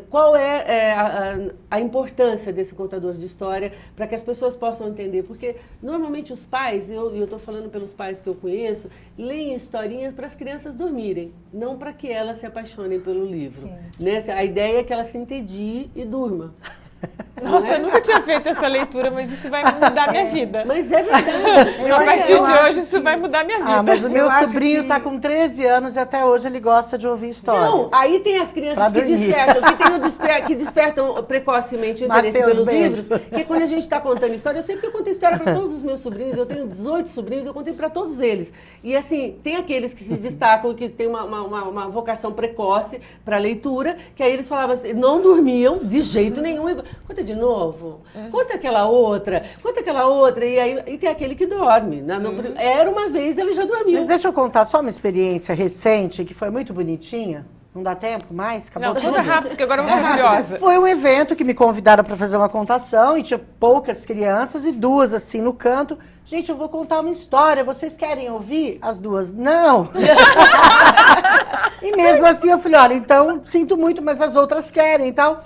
Qual é a importância desse contador de história para que as pessoas possam entender? Porque normalmente os pais, e eu estou falando pelos pais que eu conheço, leem historinhas para as crianças dormirem, não para que elas se apaixonem pelo livro. Né? A ideia é que ela se entedie e durma. Nossa, eu nunca tinha feito essa leitura, mas isso vai mudar minha vida. Mas é verdade. A partir de hoje, isso vai mudar minha vida. Mas o meu sobrinho está com 13 anos e até hoje ele gosta de ouvir histórias. Não, aí tem as crianças que despertam precocemente o interesse pelos livros, porque quando a gente está contando história, eu sempre conto história para todos os meus sobrinhos, eu tenho 18 sobrinhos, eu contei para todos eles. E assim, tem aqueles que se destacam, que têm uma vocação precoce para leitura, que aí eles falavam assim, não dormiam de jeito nenhum. Conta de novo, conta aquela outra, e tem aquele que dorme. Era uma vez, ele já dormiu. Mas deixa eu contar só uma experiência recente, que foi muito bonitinha. Não dá tempo mais? Acabou tudo? Conta rápido, porque agora eu vou ficar curiosa. Foi um evento que me convidaram para fazer uma contação e tinha poucas crianças e 2 assim no canto. Gente, eu vou contar uma história, vocês querem ouvir? As 2, não. E mesmo assim eu falei, olha, então sinto muito, mas as outras querem, então...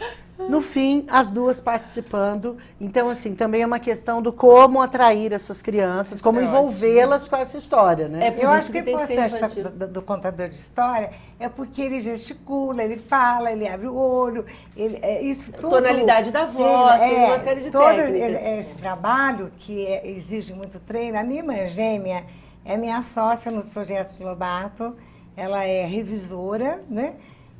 No fim, as 2 participando. Então, assim, também é uma questão do como atrair essas crianças, como envolvê-las com essa história, né? Eu acho que o importante do contador de história é porque ele gesticula, ele fala, ele abre o olho, isso tudo... Tonalidade da voz, tem uma série de técnicas. Esse trabalho, que exige muito treino, a minha irmã gêmea é minha sócia nos projetos Lobato, ela é revisora, né?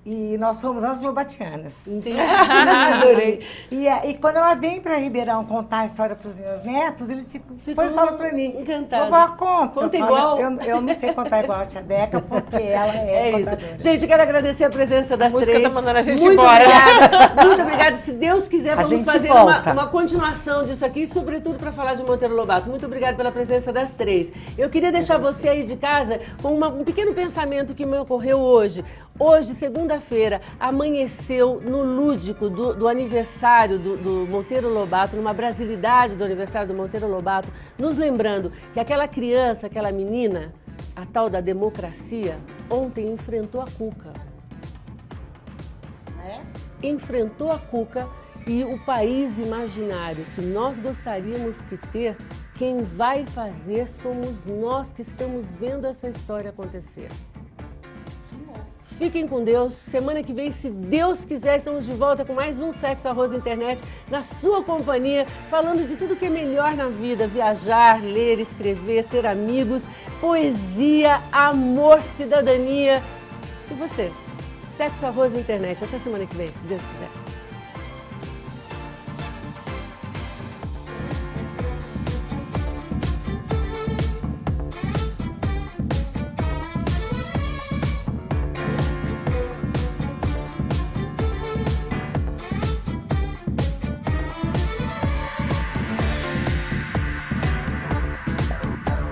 E nós somos as lobatianas. Entendi. Adorei. E quando ela vem para Ribeirão contar a história para os meus netos, eles depois falam para mim, encantados. vovó, conta. Conta igual. Eu não sei contar igual a tia Deca, porque ela é contadora. Isso. Gente, quero agradecer a presença das 3. A música tá mandando a gente muito embora. Obrigada. Muito obrigada. Se Deus quiser, vamos fazer uma continuação disso aqui, sobretudo para falar de Monteiro Lobato. Muito obrigada pela presença das 3. Eu queria deixar você aí de casa com um pequeno pensamento que me ocorreu hoje. Hoje, segunda-feira, amanheceu no lúdico do aniversário do Monteiro Lobato, numa brasilidade do aniversário do Monteiro Lobato, nos lembrando que aquela criança, aquela menina, a tal da democracia, ontem enfrentou a Cuca. Enfrentou a Cuca e o país imaginário que nós gostaríamos que ter, quem vai fazer somos nós que estamos vendo essa história acontecer. Fiquem com Deus. Semana que vem, se Deus quiser, estamos de volta com mais um Sexo, Arroz Internet, na sua companhia, falando de tudo que é melhor na vida. Viajar, ler, escrever, ter amigos, poesia, amor, cidadania. E você? Sexo, Arroz Internet. Até semana que vem, se Deus quiser.